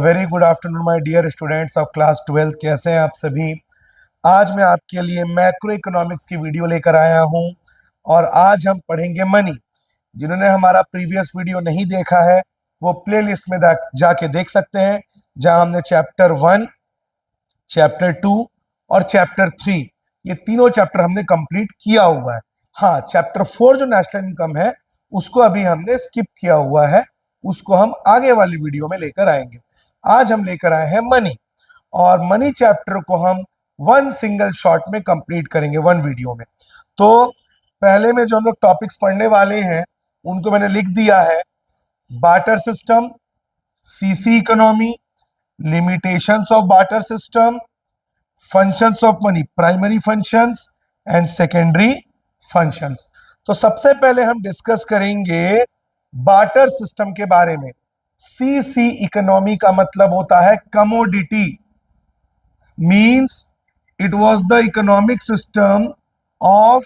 Very good afternoon my dear students of class 12। कैसे हैं आप सभी। आज मैं आपके लिए मैक्रो इकोनॉमिक्स की वीडियो लेकर आया हूं और आज हम पढ़ेंगे मनी। जिन्होंने हमारा प्रीवियस वीडियो नहीं देखा है वो प्लेलिस्ट में जाके देख सकते हैं, जहां हमने चैप्टर 1, चैप्टर 2 और चैप्टर 3 ये तीनों चैप्टर हमने कंप्लीट किया हुआ है। हाँ, चैप्टर 4 जो नेशनल इनकम है उसको अभी हमने स्किप किया हुआ है, उसको हम आगे वाली वीडियो में लेकर आएंगे। आज हम लेकर आए हैं मनी, और मनी चैप्टर को हम वन सिंगल शॉट में कंप्लीट करेंगे, वन वीडियो में। तो पहले में जो हम लोग टॉपिक्स पढ़ने वाले हैं उनको मैंने लिख दिया है: barter system, CC economy, limitations of barter system, functions of money, primary functions and secondary functions. तो सबसे पहले हम डिस्कस करेंगे बार्टर सिस्टम के बारे में। सीसी इकोनॉमी का मतलब होता है commodity, means it was the economic system of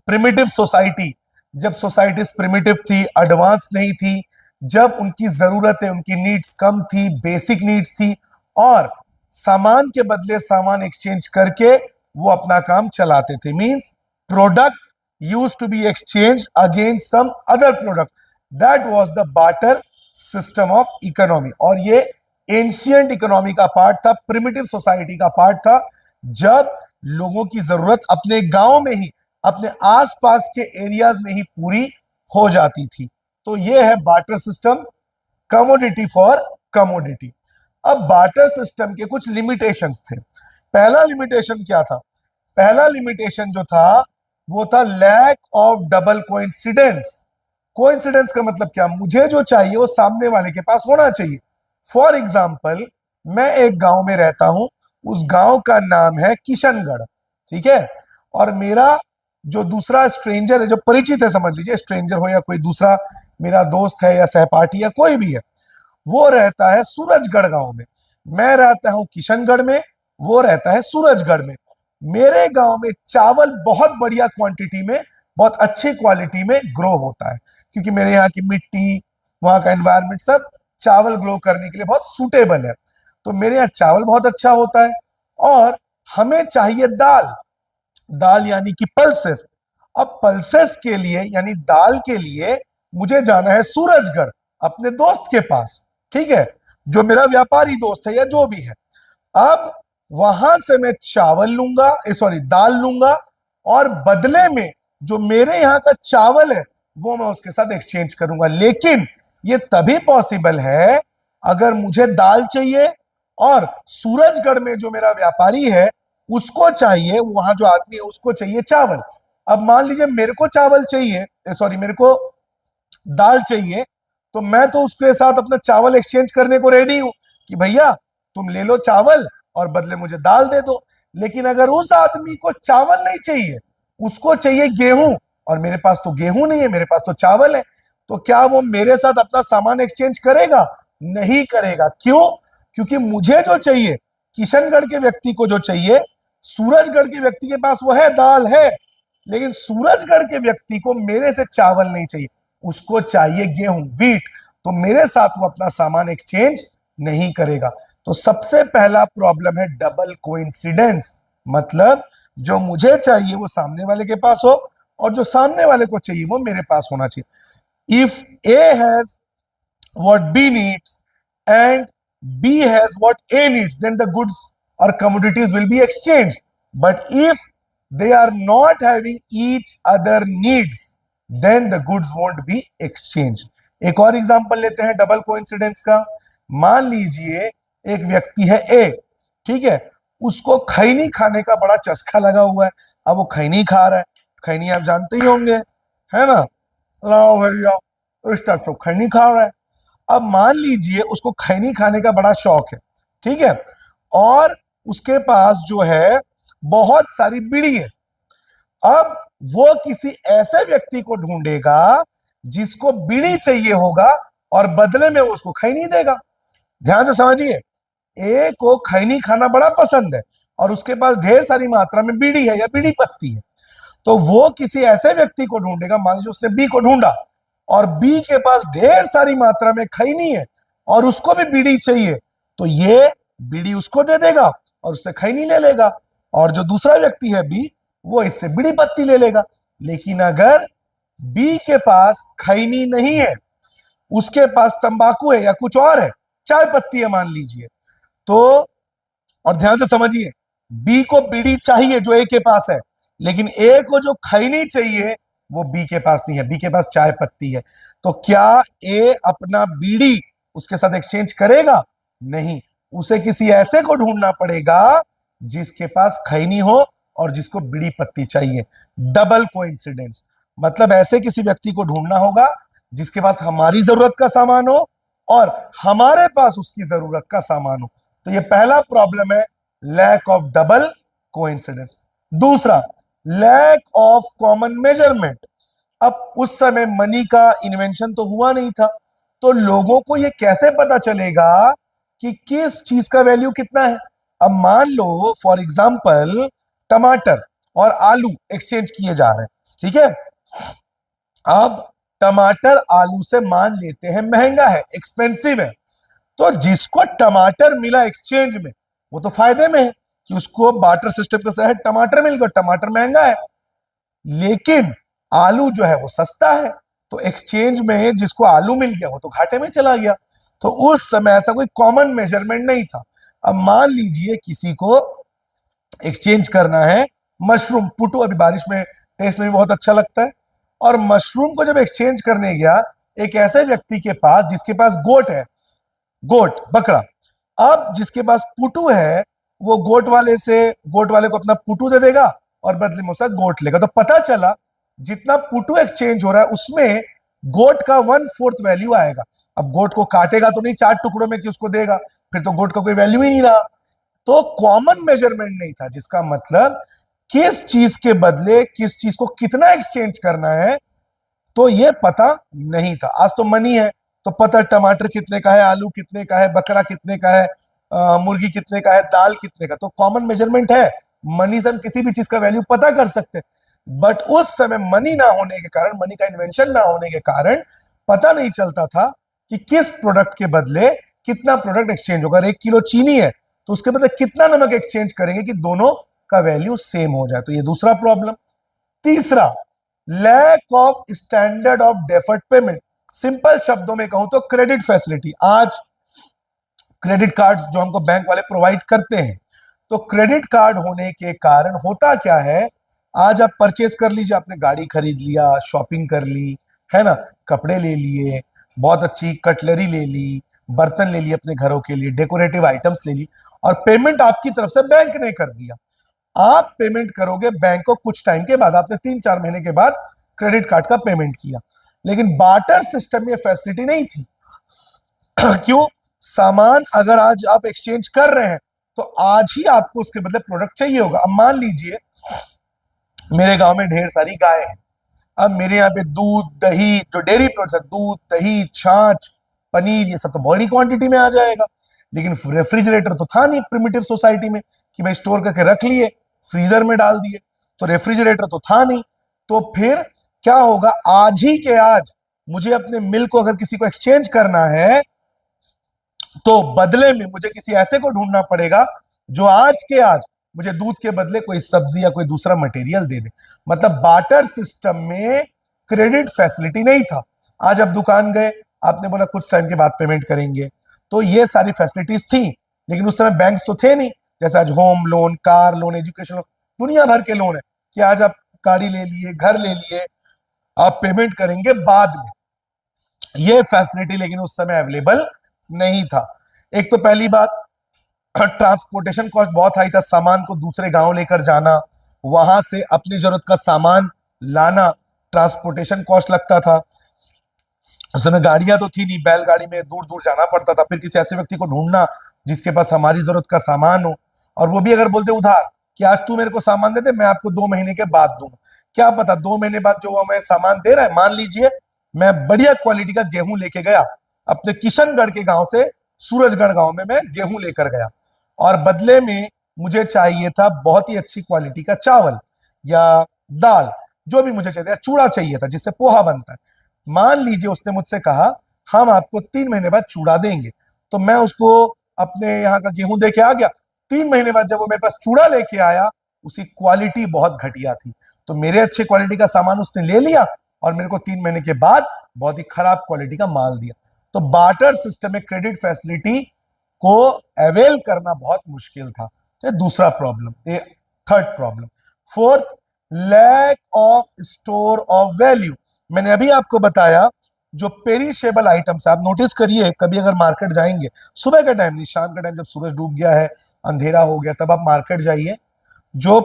primitive society. जब सोसाइटीज प्रिमिटिव थी, एडवांस नहीं थी, जब उनकी जरूरतें, उनकी नीड्स कम थी, बेसिक नीड्स थी, और सामान के बदले सामान एक्सचेंज करके वो अपना काम चलाते थे। Means product used to be exchange against some other product. That was the barter system of economy. और ये एंशिएंट इकोनॉमी का पार्ट था, प्रिमिटिव सोसाइटी का पार्ट था, जब लोगों की जरूरत अपने गांव में ही, अपने आसपास के एरियाज में ही पूरी हो जाती थी। तो ये है barter system, commodity for commodity. अब बार्टर सिस्टम के कुछ लिमिटेशंस थे। पहला लिमिटेशन क्या था? पहला लिमिटेशन जो था वो था lack of double coincidence. Coincidence का मतलब क्या? मुझे जो चाहिए वो सामने वाले के पास होना चाहिए। फॉर एग्जाम्पल, मैं एक गांव में रहता हूं, उस गांव का नाम है किशनगढ़, ठीक है, और मेरा जो दूसरा स्ट्रेंजर है, जो परिचित है, समझ लीजिए स्ट्रेंजर हो या कोई दूसरा मेरा दोस्त है या सहपाठी या कोई भी है, वो रहता है सूरजगढ़ गांव में। मैं रहता हूं किशनगढ़ में, वो रहता है सूरजगढ़ में। मेरे गांव में चावल बहुत बढ़िया क्वांटिटी में, बहुत अच्छी क्वालिटी में ग्रो होता है, क्योंकि मेरे यहाँ की मिट्टी, वहां का एनवायरनमेंट सब चावल ग्रो करने के लिए बहुत सूटेबल है। तो मेरे यहाँ चावल बहुत अच्छा होता है। और हमें चाहिए दाल, दाल यानी कि पल्सेस। अब पल्सेस के लिए यानी दाल के लिए मुझे जाना है सूरजगढ़ अपने दोस्त के पास, ठीक है, जो मेरा व्यापारी दोस्त है या जो भी है। अब वहां से मैं चावल लूंगा, सॉरी दाल लूंगा, और बदले में जो मेरे यहाँ का चावल है वो मैं उसके साथ एक्सचेंज करूंगा। लेकिन ये तभी पॉसिबल है अगर मुझे दाल चाहिए और सूरजगढ़ में जो मेरा व्यापारी है उसको चाहिए, वहां जो आदमी है उसको चाहिए चावल। अब मान लीजिए मेरे को चावल चाहिए, सॉरी मेरे को दाल चाहिए, तो मैं तो उसके साथ अपना चावल एक्सचेंज करने को रेडी हूं कि भैया तुम ले लो चावल और बदले मुझे दाल दे दो। लेकिन अगर उस आदमी को चावल नहीं चाहिए, उसको चाहिए गेहूं, और मेरे पास तो गेहूं नहीं है, मेरे पास तो चावल है, तो क्या वो मेरे साथ अपना सामान एक्सचेंज करेगा? नहीं करेगा। क्यों? क्योंकि मुझे जो चाहिए, किशनगढ़ के व्यक्ति को जो चाहिए, सूरजगढ़ के व्यक्ति के पास वो है, दाल है, लेकिन सूरजगढ़ के व्यक्ति को मेरे से चावल नहीं चाहिए, उसको चाहिए गेहूं, वीट। तो मेरे साथ वो अपना सामान एक्सचेंज नहीं करेगा। तो सबसे पहला प्रॉब्लम है डबल कोइंसिडेंस, मतलब जो मुझे चाहिए वो सामने वाले के पास हो, और जो सामने वाले को चाहिए वो मेरे पास होना चाहिए। If A has what B needs and B has what A needs, then the goods or commodities will be exchanged. But if they are not having each other needs, then the goods won't be exchanged. एक और example लेते हैं double coincidence का। मान लीजिए एक व्यक्ति है ए, ठीक है, उसको खैनी खाने का बड़ा चस्का लगा हुआ है। अब वो खैनी खा रहा है, खैनी आप जानते ही होंगे, है ना, लाओ भैया, इस टाइप से खैनी खा रहा है। अब मान लीजिए उसको खैनी खाने का बड़ा शौक है, ठीक है, और उसके पास जो है बहुत सारी बीड़ी है। अब वो किसी ऐसे व्यक्ति को ढूंढेगा जिसको बीड़ी चाहिए होगा, और बदले में वो उसको खैनी देगा। ध्यान से समझिए, ए को खैनी खाना बड़ा पसंद है और उसके पास ढेर सारी मात्रा में बीड़ी है या बीड़ी पत्ती है, तो वो किसी ऐसे व्यक्ति को ढूंढेगा, मान लीजिए उसने बी को ढूंढा और बी के पास ढेर सारी मात्रा में खैनी है और उसको भी बीड़ी चाहिए, तो ये बीड़ी उसको दे देगा और उससे खैनी ले लेगा, और जो दूसरा व्यक्ति है बी, वो इससे बीड़ी पत्ती ले लेगा। लेकिन अगर बी के पास खैनी नहीं है, उसके पास तंबाकू है या कुछ और है, चाय पत्ती है मान लीजिए, तो और ध्यान से समझिए, बी को बीड़ी चाहिए जो ए के पास है, लेकिन ए को जो खैनी चाहिए वो बी के पास नहीं है, बी के पास चाय पत्ती है। तो क्या ए अपना बीड़ी उसके साथ एक्सचेंज करेगा? नहीं, उसे किसी ऐसे को ढूंढना पड़ेगा जिसके पास खैनी हो और जिसको बीड़ी पत्ती चाहिए। डबल कोइंसिडेंस, मतलब ऐसे किसी व्यक्ति को ढूंढना होगा जिसके पास हमारी जरूरत का सामान हो और हमारे पास उसकी जरूरत का सामान हो। तो ये पहला प्रॉब्लम है, लैक ऑफ डबल कोइंसिडेंस। दूसरा, लैक ऑफ कॉमन मेजरमेंट। अब उस समय मनी का इन्वेंशन तो हुआ नहीं था, तो लोगों को ये कैसे पता चलेगा कि किस चीज का वैल्यू कितना है? अब मान लो फॉर एग्जाम्पल टमाटर और आलू एक्सचेंज किए जा रहे हैं, ठीक है। अब टमाटर आलू से मान लेते हैं महंगा है, एक्सपेंसिव है, तो जिसको टमाटर मिला एक्सचेंज में वो तो फायदे में है कि उसको बार्टर सिस्टम के तहत टमाटर मिल गया, टमाटर महंगा है। लेकिन आलू जो है वो सस्ता है, तो एक्सचेंज में जिसको आलू मिल गया वो तो घाटे में चला गया। तो उस समय ऐसा कोई कॉमन मेजरमेंट नहीं था। अब मान लीजिए किसी को एक्सचेंज करना है मशरूम, पुटू, अभी बारिश में टेस्ट में भी बहुत अच्छा लगता है, और मशरूम को जब एक्सचेंज करने गया एक ऐसे व्यक्ति के पास जिसके पास गोट है, गोट बकरा, अब जिसके पास पुटू है वो गोट वाले को अपना पुटू दे देगा और बदले में उसका गोट लेगा। तो पता चला जितना पुटू एक्सचेंज हो रहा है उसमें गोट का 1/4 वैल्यू आएगा। अब गोट को काटेगा तो नहीं 4 टुकड़ों में कि उसको देगा, फिर तो गोट का कोई वैल्यू ही नहीं रहा। तो कॉमन मेजरमेंट नहीं था, जिसका मतलब किस चीज के बदले किस चीज को कितना एक्सचेंज करना है तो ये पता नहीं था। आज तो मनी है तो पता टमाटर कितने का है, आलू कितने का है, बकरा कितने का है, मुर्गी कितने का है, दाल कितने का, तो कॉमन मेजरमेंट है। मनी से हम किसी भी चीज का वैल्यू पता कर सकते हैं। बट उस समय मनी ना होने के कारण, मनी का इन्वेंशन ना होने के कारण पता नहीं चलता था कि किस प्रोडक्ट के बदले कितना प्रोडक्ट एक्सचेंज होगा। 1 किलो चीनी है तो उसके बदले कितना नमक एक्सचेंज करेंगे कि दोनों का वैल्यू सेम हो जाए। तो ये दूसरा प्रॉब्लम। तीसरा, lack of standard of deferred payment. Simple शब्दों में कहूं तो क्रेडिट फैसिलिटी। आज क्रेडिट कार्ड्स जो हमको बैंक वाले प्रोवाइड करते हैं, तो क्रेडिट कार्ड होने के कारण होता क्या है, आज आप परचेस कर लीजिए, आपने गाड़ी खरीद लिया, शॉपिंग कर ली, है ना, कपड़े ले लिए, बहुत अच्छी कटलरी ले ली, बर्तन ले लिए अपने घरों के लिए, डेकोरेटिव आइटम्स ले ली, और पेमेंट आपकी तरफ से बैंक ने कर दिया। आप पेमेंट करोगे बैंक को कुछ टाइम के बाद, आपने 3-4 महीने के बाद क्रेडिट कार्ड का पेमेंट किया। लेकिन बार्टर सिस्टम में फैसिलिटी नहीं थी। क्यों? सामान अगर आज आप एक्सचेंज कर रहे हैं तो आज ही आपको उसके बदले प्रोडक्ट चाहिए होगा। अब मान लीजिए मेरे गांव में ढेर सारी गाय हैं, अब मेरे यहाँ पे दूध दही जो डेयरी प्रोडक्ट्स है, दूध दही छाछ पनीर, ये सब तो बड़ी क्वांटिटी में आ जाएगा। लेकिन रेफ्रिजरेटर तो था नहीं प्रिमिटिव सोसाइटी में कि भाई स्टोर करके रख लिए, फ्रीजर में डाल दिए, तो रेफ्रिजरेटर तो था नहीं। तो फिर क्या होगा, आज ही के आज मुझे अपने मिल्क को अगर किसी को एक्सचेंज करना है तो बदले में मुझे किसी ऐसे को ढूंढना पड़ेगा जो आज के आज मुझे दूध के बदले कोई सब्जी या कोई दूसरा मटेरियल दे दे। मतलब बार्टर सिस्टम में क्रेडिट फैसिलिटी नहीं था। आज आप दुकान गए, आपने बोला कुछ टाइम के बाद पेमेंट करेंगे, तो ये सारी फैसिलिटीज थी। लेकिन उस समय बैंक्स तो थे नहीं, जैसे आज home loan, car loan, education loan, दुनिया भर के लोन है कि आज आप गाड़ी ले लिए, घर ले लिए, आप पेमेंट करेंगे बाद में। ये फैसिलिटी लेकिन उस समय अवेलेबल नहीं था। एक तो पहली बात, ट्रांसपोर्टेशन कॉस्ट बहुत हाई था, सामान को दूसरे गांव लेकर जाना, वहां से अपनी जरूरत का सामान लाना, ट्रांसपोर्टेशन कॉस्ट लगता था। उस समय गाड़ियां तो थी नहीं, बैलगाड़ी में दूर दूर जाना पड़ता था, फिर किसी ऐसे व्यक्ति को ढूंढना जिसके पास हमारी जरूरत का सामान हो, और वो भी अगर बोलते उधार कि आज तू मेरे को सामान दे दे, मैं आपको 2 महीने के बाद दूंगा। क्या पता 2 महीने बाद जो वो हमें सामान दे रहा है, मान लीजिए मैं बढ़िया क्वालिटी का गेहूं लेके गया अपने किशनगढ़ के गांव से, सूरजगढ़ गांव में मैं गेहूं लेकर गया, और बदले में मुझे चाहिए था बहुत ही अच्छी क्वालिटी का चावल या दाल, जो भी मुझे चाहिए था, चूड़ा चाहिए था जिससे पोहा बनता है। मान लीजिए उसने मुझसे कहा हम आपको 3 महीने बाद चूड़ा देंगे। तो मैं उसको अपने यहाँ का गेहूं दे के आ गया। 3 महीने बाद जब वो मेरे पास चूड़ा लेके आया, उसकी क्वालिटी बहुत घटिया थी। तो मेरे अच्छे क्वालिटी का सामान उसने ले लिया और मेरे को 3 महीने के बाद बहुत ही खराब क्वालिटी का माल दिया। तो बार्टर सिस्टम में क्रेडिट फैसिलिटी को अवेल करना बहुत मुश्किल था। तो दूसरा प्रॉब्लम, ये third problem. Fourth, lack of store of value. मैंने अभी आपको बताया जो पेरिशेबल आइटम्स, आप नोटिस करिए कभी अगर मार्केट जाएंगे, सुबह का टाइम नहीं, शाम का टाइम जब सूरज डूब गया है, अंधेरा हो गया, तब आप मार्केट जाइए, जो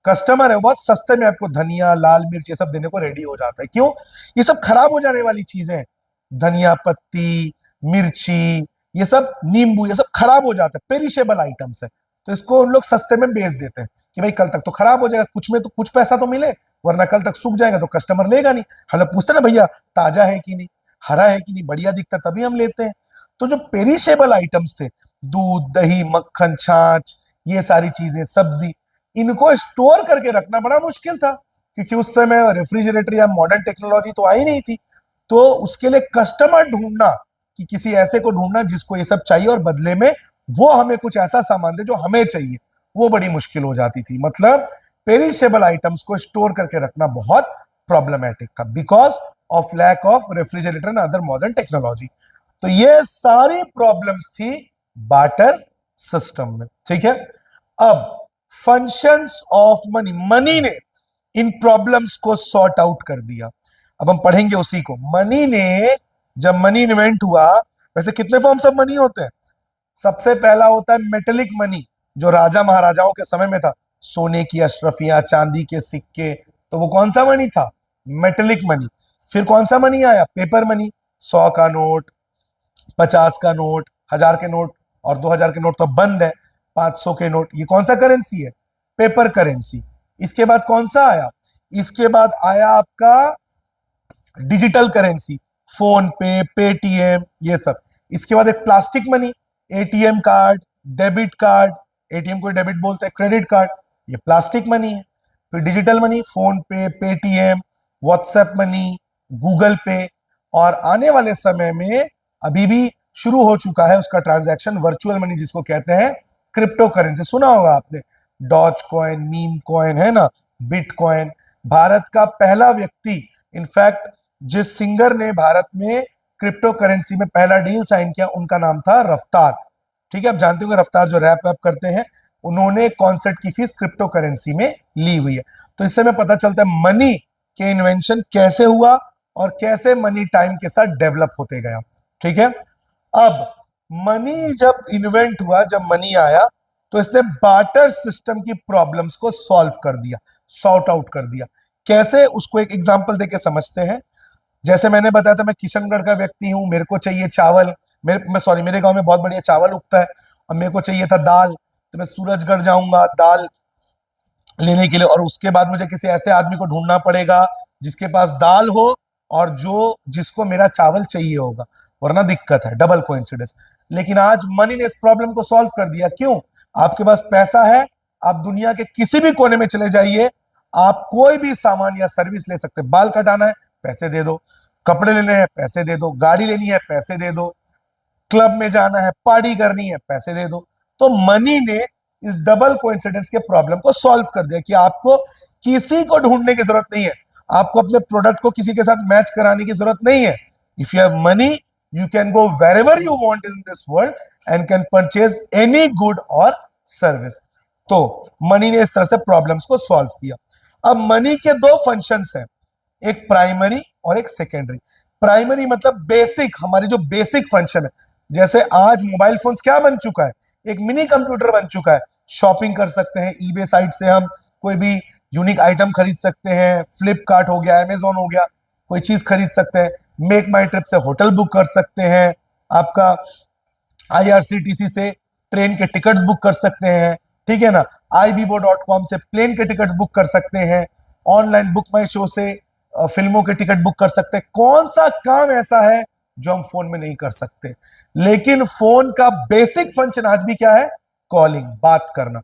कस्टमर है वो बहुत सस्ते में आपको धनिया, लाल मिर्च ये सब देने को रेडी हो जाता है। क्यों? ये सब खराब हो जाने वाली चीजें हैं। धनिया पत्ती, मिर्ची, ये सब नींबू, ये सब खराब हो जाता है, पेरिशेबल आइटम्स है। तो इसको उन लोग सस्ते में बेच देते हैं कि भाई कल तक तो खराब हो जाएगा, कुछ में तो कुछ पैसा तो मिले, वरना कल तक सूख जाएगा तो कस्टमर लेगा नहीं। हम लोग पूछते ना भैया ताजा है कि नहीं, हरा है कि नहीं, बढ़िया दिखता तभी हम लेते हैं। तो जो पेरिशेबल आइटम्स थे, दूध, दही, मक्खन, छाछ, ये सारी चीजें, सब्जी, इनको स्टोर करके रखना बड़ा मुश्किल था, क्योंकि उस समय रेफ्रिजरेटर या मॉडर्न टेक्नोलॉजी तो आई नहीं थी। तो उसके लिए कस्टमर ढूंढना, कि किसी ऐसे को ढूंढना जिसको ये सब चाहिए और बदले में वो हमें कुछ ऐसा सामान दे जो हमें चाहिए, वो बड़ी मुश्किल हो जाती थी। मतलब पेरिशेबल आइटम्स को स्टोर करके रखना बहुत प्रॉब्लमेटिक था, because of lack of refrigerator and other modern technology. तो ये सारी प्रॉब्लम्स थी बार्टर सिस्टम में। ठीक है, अब फंक्शंस ऑफ मनी, मनी ने इन प्रॉब्लम्स को सॉर्ट आउट कर दिया। अब हम पढ़ेंगे उसी को। मनी ने, जब मनी इन्वेंट हुआ, वैसे कितने फॉर्म्स ऑफ मनी होते हैं? सबसे पहला होता है मेटेलिक मनी, जो राजा महाराजाओं के समय में था, सोने की अशरफियां, चांदी के सिक्के। तो वो कौन सा मनी था? Metallic money. फिर कौन सा मनी आया? पेपर मनी, 100 का नोट, 50 का नोट, 1000 के नोट, और 2000 के नोट तो बंद है। 500 के नोट, ये कौन सा करेंसी है? Paper currency. इसके बाद कौन सा आया? इसके बाद आया आपका डिजिटल करेंसी, फोन पे, पेटीएम, ये सब। इसके बाद एक plastic money, ATM card, debit card, ATM को डेबिट बोलते हैं, क्रेडिट कार्ड, ये प्लास्टिक मनी है। फिर डिजिटल मनी, फोन पे, पेटीएम, व्हाट्सएप मनी, गूगल पे, और आने वाले समय में अभी भी शुरू हो चुका है उसका ट्रांजैक्शन, वर्चुअल मनी जिसको कहते हैं, क्रिप्टो करेंसी, सुना होगा आपने, डॉज कॉइन, मीम कॉइन, है ना, बिटकॉइन। भारत का पहला व्यक्ति, इनफैक्ट जिस सिंगर ने भारत में क्रिप्टो करेंसी में पहला डील साइन किया, उनका नाम था रफ्तार। ठीक है, आप जानते होंगे रफ्तार जो रैप वैप करते हैं, उन्होंने कॉन्सर्ट की फीस क्रिप्टो करेंसी में ली हुई है। तो इससे हमें पता चलता है मनी के इन्वेंशन कैसे हुआ और कैसे मनी टाइम के साथ डेवलप होते गया। ठीक है, अब मनी जब इन्वेंट हुआ, जब मनी आया, तो इसने बार्टर सिस्टम की प्रॉब्लम्स को सॉल्व कर दिया, सॉर्ट आउट कर दिया। कैसे, उसको एक एग्जांपल देके समझते हैं। जैसे मैंने बताया था, मैं किशनगढ़ का व्यक्ति हूं, मेरे को चाहिए चावल, मेरे गांव में बहुत बढ़िया चावल उगता है, और मेरे को चाहिए था दाल। तो मैं सूरजगढ़ जाऊंगा दाल लेने के लिए, और उसके बाद मुझे किसी ऐसे आदमी को ढूंढना पड़ेगा जिसके पास दाल हो और जिसको मेरा चावल चाहिए होगा, वरना दिक्कत है, डबल कोइंसिडेंस। लेकिन आज मनी ने इस प्रॉब्लम को सॉल्व कर दिया। क्यों? आपके पास पैसा है, आप दुनिया के किसी भी कोने में चले जाइए, आप कोई भी सामान या सर्विस ले सकते हैं। बाल कटाना है, पैसे दे दो, कपड़े लेने हैं, पैसे दे दो, गाड़ी लेनी है, पैसे दे दो, क्लब में जाना है, पार्टी करनी है, पैसे दे दो। तो मनी ने इस डबल कोइंसिडेंस के प्रॉब्लम को सॉल्व कर दिया कि आपको किसी को ढूंढने की जरूरत नहीं है, आपको अपने प्रोडक्ट को किसी के साथ मैच कराने की जरूरत नहीं है। If you have money, you can go wherever you want in this world and can purchase any good और सर्विस। तो मनी ने इस तरह से प्रॉब्लम्स को सॉल्व किया। अब मनी के दो फंक्शंस हैं, एक प्राइमरी और एक सेकेंडरी। प्राइमरी मतलब बेसिक, हमारी जो बेसिक फंक्शन है। जैसे आज मोबाइल फोन्स क्या बन चुका है? एक मिनी कंप्यूटर बन चुका है। शॉपिंग कर सकते हैं, ईबे साइट से हम कोई भी यूनिक आइटम खरीद सकते हैं, फ्लिपकार्ट हो गया, अमेजोन हो गया, कोई चीज खरीद सकते हैं। मेक माई ट्रिप से होटल बुक कर सकते हैं, आपका आईआरसीटीसी से ट्रेन के टिकट्स बुक कर सकते हैं, ठीक है ना, iBibo.com से प्लेन के टिकट्स बुक कर सकते हैं, ऑनलाइन बुक माई शो से फिल्मों के टिकट बुक कर सकते हैं। कौन सा काम ऐसा है जो हम फोन में नहीं कर सकते? लेकिन फोन का बेसिक फंक्शन आज भी क्या है? कॉलिंग, बात करना।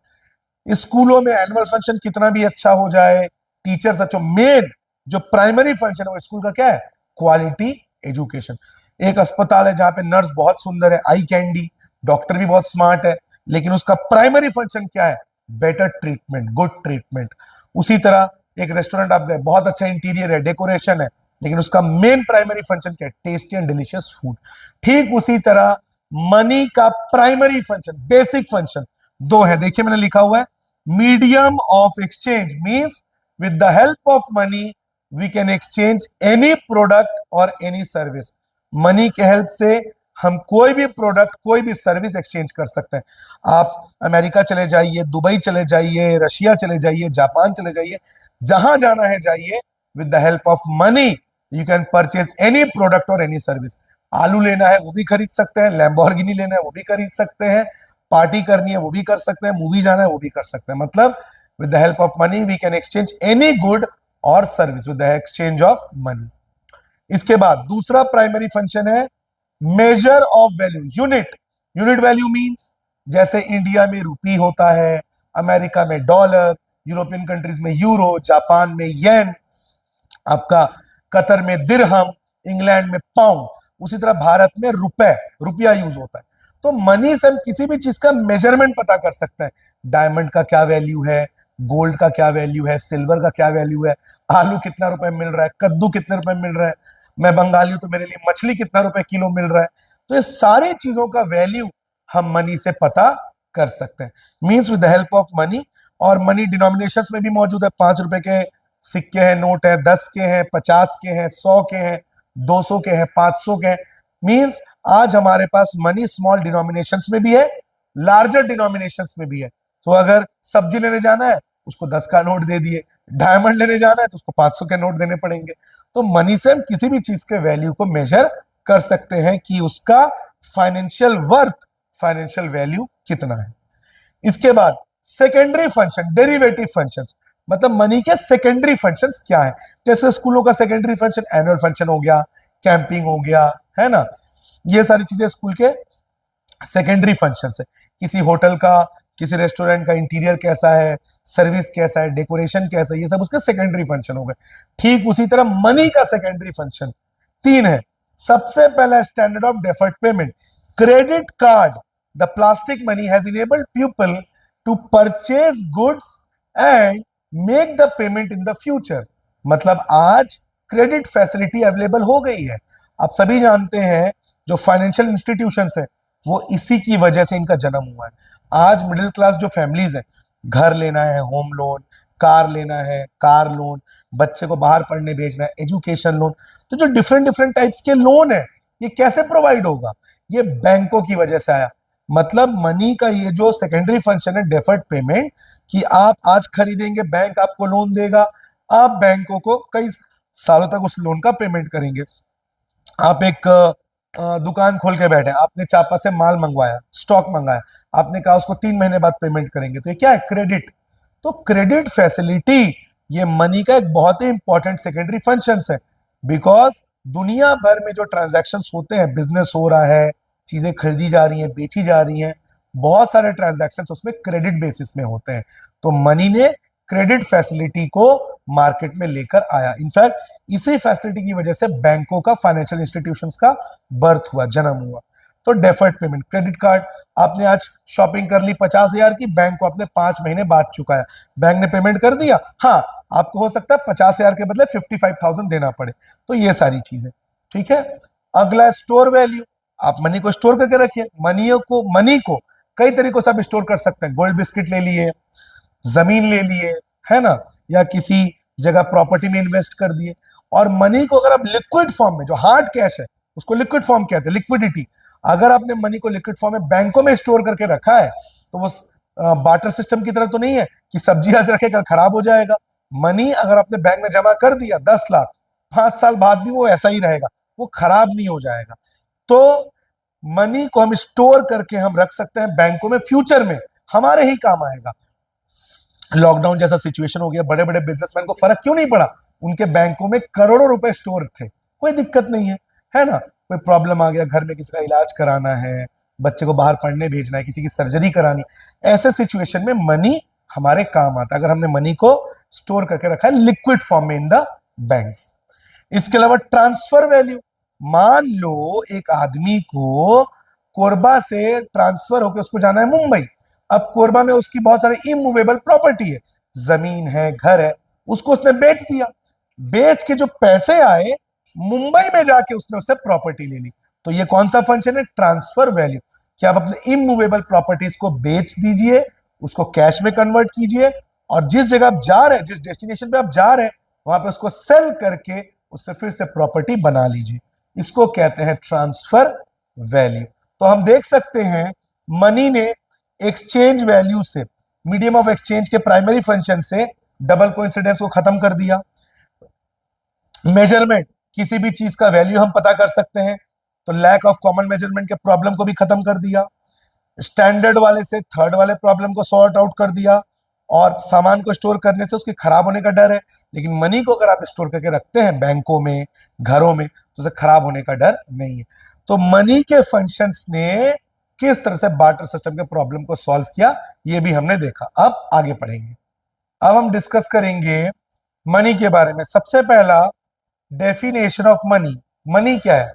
स्कूलों में एनुअल फंक्शन कितना भी अच्छा हो जाए, टीचर्स अच्छो, मेन जो प्राइमरी फंक्शन है वो स्कूल का क्या है? Quality education. एक अस्पताल है जहां पे नर्स बहुत सुंदर है, आई कैंडी, डॉक्टर भी बहुत स्मार्ट है, लेकिन उसका प्राइमरी फंक्शन क्या है? Better treatment, good treatment. उसी तरह एक रेस्टोरेंट आप गए, बहुत अच्छा इंटीरियर है, डेकोरेशन है, लेकिन उसका मेन प्राइमरी फंक्शन क्या है? Tasty and delicious food. ठीक उसी तरह मनी का प्राइमरी फंक्शन, बेसिक फंक्शन दो है, देखिए मैंने लिखा हुआ है, medium of exchange means with the help of money we can exchange any product और एनी सर्विस। मनी के हेल्प से हम कोई भी प्रोडक्ट, कोई भी सर्विस एक्सचेंज कर सकते हैं। आप अमेरिका चले जाइए, दुबई चले जाइए, रशिया चले जाइए, जापान चले जाइए, जहां जाना है जाइए, with the help of money you can purchase any product और एनी सर्विस। आलू लेना है वो भी खरीद सकते हैं, लैम्बोर्गिनी लेना है वो भी खरीद सकते हैं, पार्टी करनी है वो भी कर सकते हैं, मूवी जाना है वो भी कर सकते हैं। मतलब with the help of money we can exchange any good और service with the exchange of money. इसके बाद दूसरा प्राइमरी फंक्शन है measure of value, unit. Unit value means जैसे इंडिया में रुपी होता है, अमेरिका में डॉलर, यूरोपियन कंट्रीज में यूरो, जापान में येन, आपका कतर में दिरहम, इंग्लैंड में पाउंड, उसी तरह भारत में रुपए, रुपया यूज होता है। तो मनी से हम किसी भी चीज का मेजरमेंट पता कर सकते हैं। डायमंड का क्या वैल्यू है, गोल्ड का क्या वैल्यू है, सिल्वर का क्या वैल्यू है, आलू कितना रुपए मिल रहा है, कद्दू कितने रुपए मिल रहा है, मैं बंगाली हूं तो मेरे लिए मछली कितना रुपए किलो मिल रहा है। तो ये सारी चीजों का वैल्यू हम मनी से पता कर सकते हैं, means with the help of money. और मनी डिनोमिनेशंस में भी मौजूद है, 5 रुपए के सिक्के हैं, नोट है, 10 के हैं, 50 के हैं, 100 के हैं, 200 के हैं, 500 के हैं। मींस आज हमारे पास मनी स्मॉल डिनोमिनेशंस में भी है, लार्जर डिनोमिनेशंस में भी है। तो अगर सब्जी लेने जाना है उसको 10 का नोट दे दिए, डायमंड लेने जाना है तो उसको 500 के नोट देने पड़ेंगे। तो मनी से हम किसी भी चीज के वैल्यू को मेजर कर सकते हैं कि उसका फाइनेंशियल वर्थ, फाइनेंशियल वैल्यू कितना है। इसके बाद सेकेंडरी फंक्शन, डेरिवेटिव फंक्शंस, मतलब मनी के सेकेंडरी फंक्शंस क्या है? जैसे स्कूलों का सेकेंडरी फंक्शन एनुअल फंक्शन हो गया, कैंपिंग हो गया, है ना, ये सारी चीजें स्कूल के सेकेंडरी फंक्शंस है। किसी होटल का, किसी रेस्टोरेंट का इंटीरियर कैसा है, सर्विस कैसा है, डेकोरेशन कैसा है, ये सब उसके सेकेंडरी फंक्शन हो गए। ठीक उसी तरह मनी का सेकेंडरी फंक्शन 3 है। सबसे पहला standard of deferred payment, credit card, the plastic money has enabled people to purchase goods and make the payment in the future. मतलब आज क्रेडिट फैसिलिटी अवेलेबल हो गई है। आप सभी जानते हैं जो फाइनेंशियल इंस्टीट्यूशंस है वो इसी की वजह से इनका जन्म हुआ है। आज मिडिल क्लास जो फैमिलीज है, घर लेना है होम लोन, कार लेना है कार लोन, बच्चे को बाहर पढ़ने भेजना है एजुकेशन लोन, तो जो डिफरेंट डिफरेंट टाइप्स के लोन है ये कैसे प्रोवाइड होगा? ये बैंकों की वजह से आया। मतलब मनी का ये जो सेकेंडरी फंक्शन है डेफर्ड पेमेंट, कि आप आज खरीदेंगे बैंक आपको लोन देगा, आप बैंकों को कई सालों तक उस लोन का पेमेंट करेंगे। आप एक दुकान खोल के बैठे, आपने चापा से माल मंगवाया, स्टॉक मंगाया, आपने कहा उसको 3 महीने बाद पेमेंट करेंगे, तो ये क्या है? क्रेडिट। तो क्रेडिट फैसिलिटी ये मनी का एक बहुत ही इंपॉर्टेंट सेकेंडरी फंक्शन है। बिकॉज दुनिया भर में जो ट्रांजैक्शन होते हैं, बिजनेस हो रहा है, चीजें खरीदी जा रही हैं, बेची जा रही हैं, बहुत सारे ट्रांजैक्शन उसमें क्रेडिट बेसिस में होते हैं। तो मनी ने क्रेडिट फैसिलिटी को मार्केट में लेकर आया। इनफैक्ट इसी फैसिलिटी की वजह से बैंकों का, फाइनेंशियल इंस्टीट्यूशंस का बर्थ हुआ, जन्म हुआ। तो डेफर्ड पेमेंट, क्रेडिट कार्ड, आपने आज शॉपिंग कर ली 50,000 की, बैंक को आपने 5 महीने बाद चुकाया, बैंक ने पेमेंट कर दिया। हाँ, आपको हो सकता है 50,000 के बदले 55,000 देना पड़े। तो ये सारी चीजें, ठीक है। अगला स्टोर वैल्यू, आप मनी को स्टोर करके रखिए। मनी को कई तरीकों से आप स्टोर कर सकते हैं। गोल्ड बिस्किट ले लिए, जमीन ले लिए, है ना, या किसी जगह प्रॉपर्टी में इन्वेस्ट कर दिए। और मनी को अगर आप लिक्विड फॉर्म में, जो हार्ड कैश है उसको लिक्विड फॉर्म कहते हैं, लिक्विडिटी, अगर आपने मनी को लिक्विड फॉर्म में बैंकों में स्टोर करके रखा है तो वो बार्टर सिस्टम की तरह तो नहीं है कि सब्जी आज रखे कल खराब हो जाएगा। मनी अगर आपने बैंक में जमा कर दिया 10 लाख, 5 साल बाद भी वो ऐसा ही रहेगा, वो खराब नहीं हो जाएगा। तो मनी को हम स्टोर करके हम रख सकते हैं बैंकों में, फ्यूचर में हमारे ही काम आएगा। लॉकडाउन जैसा सिचुएशन हो गया, बड़े बड़े बिजनेसमैन को फर्क क्यों नहीं पड़ा? उनके बैंकों में करोड़ों रुपए स्टोर थे, कोई दिक्कत नहीं है ना। कोई प्रॉब्लम आ गया, घर में किसी का इलाज कराना है, बच्चे को बाहर पढ़ने भेजना है, किसी की सर्जरी करानी, ऐसे सिचुएशन में मनी हमारे काम आता है अगर हमने मनी को स्टोर करके रखा है लिक्विड फॉर्म में इन द बैंक्स। इसके अलावा ट्रांसफर वैल्यू, मान लो एक आदमी को कोरबा से ट्रांसफर होकर उसको जाना है मुंबई। अब कोरबा में उसकी बहुत सारी इमूवेबल प्रॉपर्टी है, जमीन है, घर है, उसको उसने बेच दिया। बेच के जो पैसे आए, मुंबई में जाके उसने उससे प्रॉपर्टी ले ली। तो ये कौन सा फंक्शन है? Transfer value. कि आप अपने इमूवेबल प्रॉपर्टीज को बेच दीजिए, उसको कैश में कन्वर्ट कीजिए, और जिस जगह आप जा रहे हैं, जिस डेस्टिनेशन पे आप जा रहे हैं, वहां पे उसको सेल करके उससे फिर से प्रॉपर्टी बना लीजिए। इसको कहते हैं ट्रांसफर वैल्यू। तो हम देख सकते हैं मनी ने एक्सचेंज वैल्यू से, मीडियम ऑफ एक्सचेंज के प्राइमरी फंक्शन से डबल कोइंसिडेंस को खत्म कर दिया। मेजरमेंट, किसी भी चीज का वैल्यू हम पता कर सकते हैं, तो लैक ऑफ कॉमन मेजरमेंट के प्रॉब्लम को भी खत्म कर दिया। स्टैंडर्ड वाले से थर्ड वाले प्रॉब्लम को सॉर्ट आउट कर दिया। और सामान को स्टोर करने से उसके खराब होने का डर है, लेकिन मनी को अगर आप स्टोर करके रखते हैं बैंकों में, घरों में, तो उसे खराब होने का डर नहीं है। तो मनी के फंक्शंस ने किस तरह से बार्टर सिस्टम के प्रॉब्लम को सॉल्व किया, ये भी हमने देखा। अब आगे पढ़ेंगे। अब हम डिस्कस करेंगे मनी के बारे में। सबसे पहला, डेफिनेशन ऑफ मनी। मनी क्या है?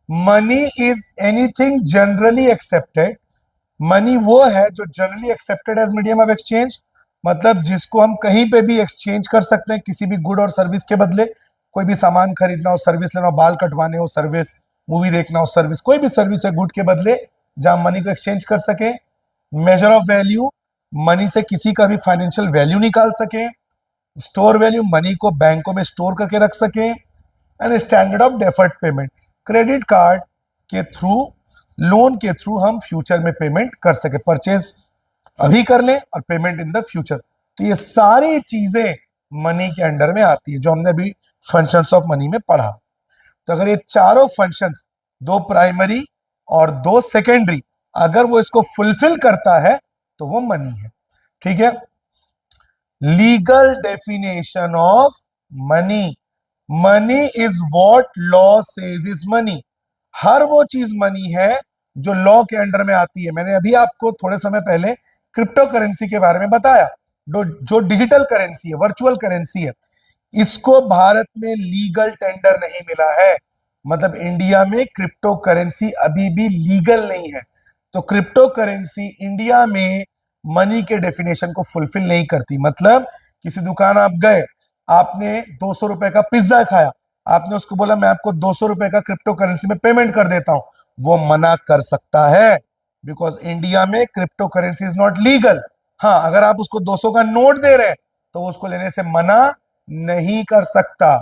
Money is anything generally accepted. Money वो है जो generally accepted as medium of exchange, मतलब जिसको हम कहीं पे भी एक्सचेंज कर सकते हैं किसी भी गुड और सर्विस के बदले। कोई भी सामान खरीदना हो, सर्विस लेना हो, बाल कटवाने हो सर्विस, मूवी देखना हो सर्विस, कोई भी सर्विस है गुड के बदले जहां मनी को एक्सचेंज कर सके। मेजर ऑफ वैल्यू, मनी से किसी का भी फाइनेंशियल वैल्यू निकाल सके। स्टोर वैल्यू, मनी को बैंकों में स्टोर करके रख सके। And standard of deferred payment, credit card के थ्रू, लोन के थ्रू हम फ्यूचर में पेमेंट कर सके, परचेज अभी कर लें और पेमेंट इन द फ्यूचर। तो ये सारी चीजें मनी के अंडर में आती है, जो हमने अभी फंक्शंस ऑफ मनी में पढ़ा। तो अगर ये चारों फंक्शंस, दो प्राइमरी और दो सेकेंडरी, अगर वो इसको फुलफिल करता है तो वो मनी है। ठीक है। Legal definition of money. Money is what law says is money. हर वो चीज मनी है जो लॉ के अंडर में आती है। मैंने अभी आपको थोड़े समय पहले क्रिप्टो करेंसी के बारे में बताया, जो डिजिटल करेंसी है, वर्चुअल करेंसी है। इसको भारत में लीगल टेंडर नहीं मिला है, मतलब इंडिया में क्रिप्टो करेंसी अभी भी लीगल नहीं है। तो क्रिप्टो करेंसी इंडिया में मनी के डेफिनेशन को फुलफिल नहीं करती। मतलब किसी दुकान आप गए, आपने 200 रुपए का पिज्जा खाया, आपने उसको बोला मैं आपको 200 रुपए का क्रिप्टो करेंसी में पेमेंट कर देता हूं, वो मना कर सकता है, बिकॉज इंडिया में crypto currency is not legal. हाँ, अगर आप उसको 200 का नोट दे रहे हैं तो उसको लेने से मना नहीं कर सकता।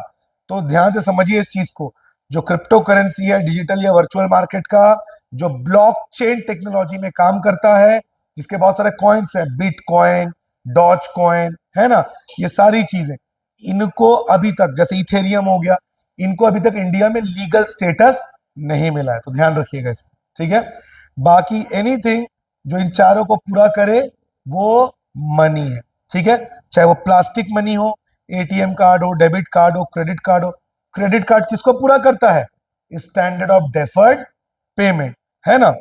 तो ध्यान से समझिए इस चीज को। जो क्रिप्टो करेंसी है, डिजिटल या वर्चुअल मार्केट का, जो ब्लॉकचेन टेक्नोलॉजी में काम करता है, जिसके बहुत सारे कॉइन्स हैं, बिटकॉइन, डॉज कॉइन, है ना, ये सारी चीजें, इनको अभी तक, जैसे इथेरियम हो गया, इनको अभी तक इंडिया में लीगल स्टेटस नहीं मिला है। तो ध्यान रखिएगा इसको। ठीक है। बाकी एनीथिंग जो इन चारों को पूरा करे वो मनी है। ठीक है। चाहे वो प्लास्टिक मनी हो, एटीएम कार्ड हो, डेबिट कार्ड हो, क्रेडिट कार्ड हो। क्रेडिट कार्ड किसको पूरा करता है? स्टैंडर्ड ऑफ डेफर्ड पेमेंट, है ना।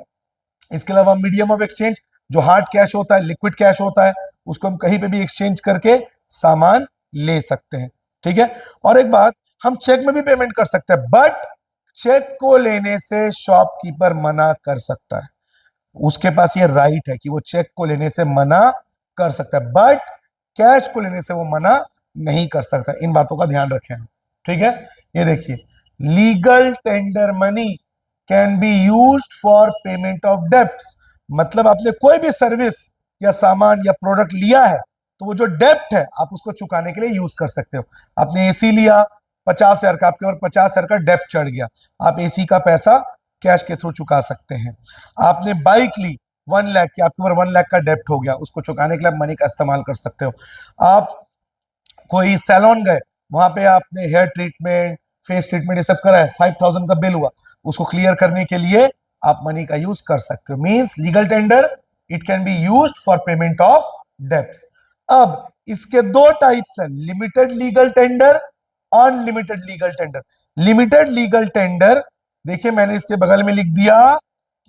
इसके अलावा मीडियम ऑफ एक्सचेंज, जो हार्ड कैश होता है, लिक्विड कैश होता है, उसको हम कहीं पे भी एक्सचेंज करके सामान ले सकते हैं। ठीक है। और एक बात, हम चेक में भी पेमेंट कर सकते हैं, बट चेक को लेने से शॉपकीपर मना कर सकता है। उसके पास ये राइट है कि वो चेक को लेने से मना कर सकता है, बट कैश को लेने से वो मना नहीं कर सकता। इन बातों का ध्यान रखें। ठीक है। ये देखिए, legal tender money can be used for payment of debts. मतलब आपने कोई भी सर्विस या सामान या प्रोडक्ट लिया है, तो वो जो डेब्ट है आप उसको चुकाने के लिए यूज कर सकते हो। आपने एसी लिया 50,000 का, आपके ऊपर 50,000 का डेब्ट चढ़ गया, आप एसी का पैसा कैश के थ्रू चुका सकते हैं। आपने बाइक ली 1 लाख की, आपके ऊपर 1 लाख का डेब्ट हो गया, उसको चुकाने के लिए आप मनी का इस्तेमाल कर सकते हो। आप कोई सैलून गए, वहां पे आपने हेयर ट्रीटमेंट, फेस ट्रीटमेंट, ये सब करा है, 5,000 का बिल हुआ, उसको क्लियर करने के लिए आप मनी का यूज कर सकते हो। Means legal tender, it can be used for payment of debts. अब इसके दो टाइप्स हैं, limited legal tender, unlimited legal tender. Limited legal tender, देखिए मैंने इसके बगल में लिख दिया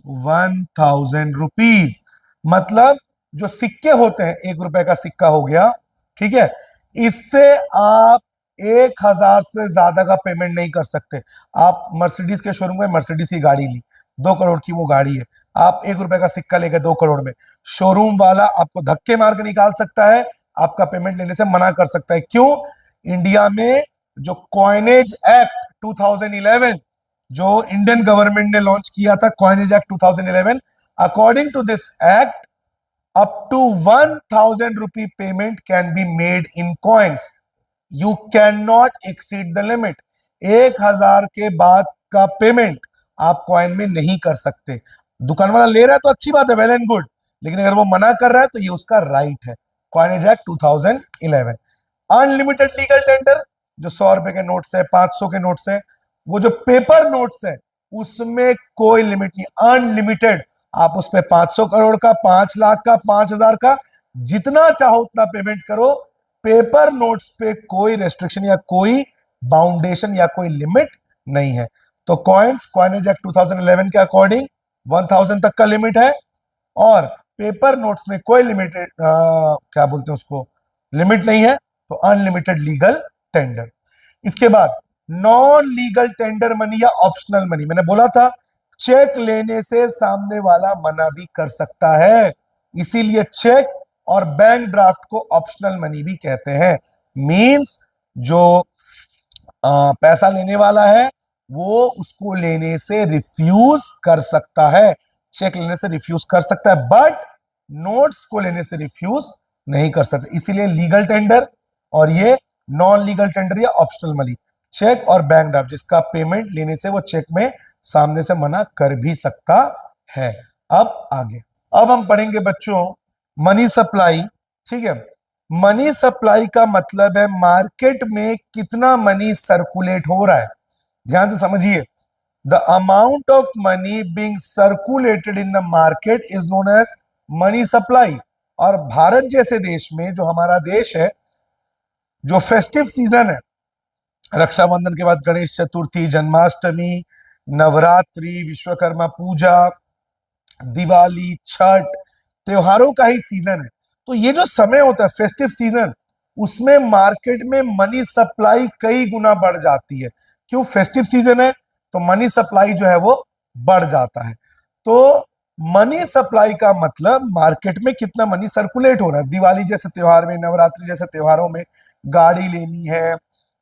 1,000 रुपीज। मतलब जो सिक्के होते हैं, 1 रुपए का सिक्का हो गया, ठीक है, इससे आप 1000 से ज्यादा का पेमेंट नहीं कर सकते। आप मर्सिडीज के शोरूम में मर्सिडीज की गाड़ी ली, 2 करोड़ की वो गाड़ी है, आप 1 रुपए का सिक्का लेके 2 करोड़ में, शोरूम वाला आपको धक्के मार के निकाल सकता है, आपका पेमेंट लेने से मना कर सकता है। क्यों? इंडिया में जो कॉइनेज एक्ट 2011 जो इंडियन गवर्नमेंट ने लॉन्च किया था, coinage act 2011, according to this act up to 1000 rupee payment can be made in coins. You cannot exceed the limit. 1000 के बाद का पेमेंट आप कॉइन में नहीं कर सकते। दुकान वाला ले रहा है तो अच्छी बात है, वेल एंड गुड, लेकिन अगर वो मना कर रहा है तो ये उसका राइट है। Coinage act 2011। Unlimited legal tender, जो 100 रुपए के नोट्स है, 500 के नोट्स है, वो जो पेपर नोट्स है उसमें कोई लिमिट नहीं, अनलिमिटेड। आप उस पे 500 करोड़ का, 5 लाख का, 5000 का, जितना चाहो उतना पेमेंट करो। पेपर नोट्स पे कोई रेस्ट्रिक्शन या कोई बाउंडेशन या कोई लिमिट नहीं है। तो कॉइन्स, कॉइनेज एक्ट 2011 के अकॉर्डिंग 1000 तक का लिमिट है, और पेपर नोट्स में कोई लिमिटेड क्या बोलते हैं उसको, लिमिट नहीं है। तो अनलिमिटेड लीगल टेंडर। इसके बाद नॉन लीगल टेंडर मनी या ऑप्शनल मनी। मैंने बोला था चेक लेने से सामने वाला मना भी कर सकता है, इसीलिए चेक और बैंक ड्राफ्ट को ऑप्शनल मनी भी कहते हैं। मींस जो पैसा लेने वाला है वो उसको लेने से रिफ्यूज कर सकता है, चेक लेने से रिफ्यूज कर सकता है, बट नोट्स को लेने से रिफ्यूज नहीं कर सकता। इसीलिए लीगल टेंडर और ये नॉन लीगल टेंडर या ऑप्शनल मनी, चेक और बैंक ड्राफ्ट, जिसका पेमेंट लेने से वो चेक में सामने से मना कर भी सकता है। अब आगे, अब हम पढ़ेंगे बच्चों मनी सप्लाई। ठीक है, मनी सप्लाई का मतलब है मार्केट में कितना मनी सर्कुलेट हो रहा है। ध्यान से समझिए, the amount of money being circulated in the market is known as money supply. और भारत जैसे देश में, जो हमारा देश है, जो फेस्टिव सीजन है, रक्षाबंधन के बाद गणेश चतुर्थी, जन्माष्टमी, नवरात्रि, विश्वकर्मा पूजा, दिवाली, छठ, त्योहारों का ही सीजन है। तो ये जो समय होता है फेस्टिव सीजन, उसमें मार्केट में मनी सप्लाई कई गुना बढ़ जाती है। क्यों? फेस्टिव सीजन है तो मनी सप्लाई जो है वो बढ़ जाता है। तो मनी सप्लाई का मतलब मार्केट में कितना मनी सर्कुलेट हो रहा है। दिवाली जैसे त्योहार में, नवरात्रि जैसे त्योहारों में गाड़ी लेनी है,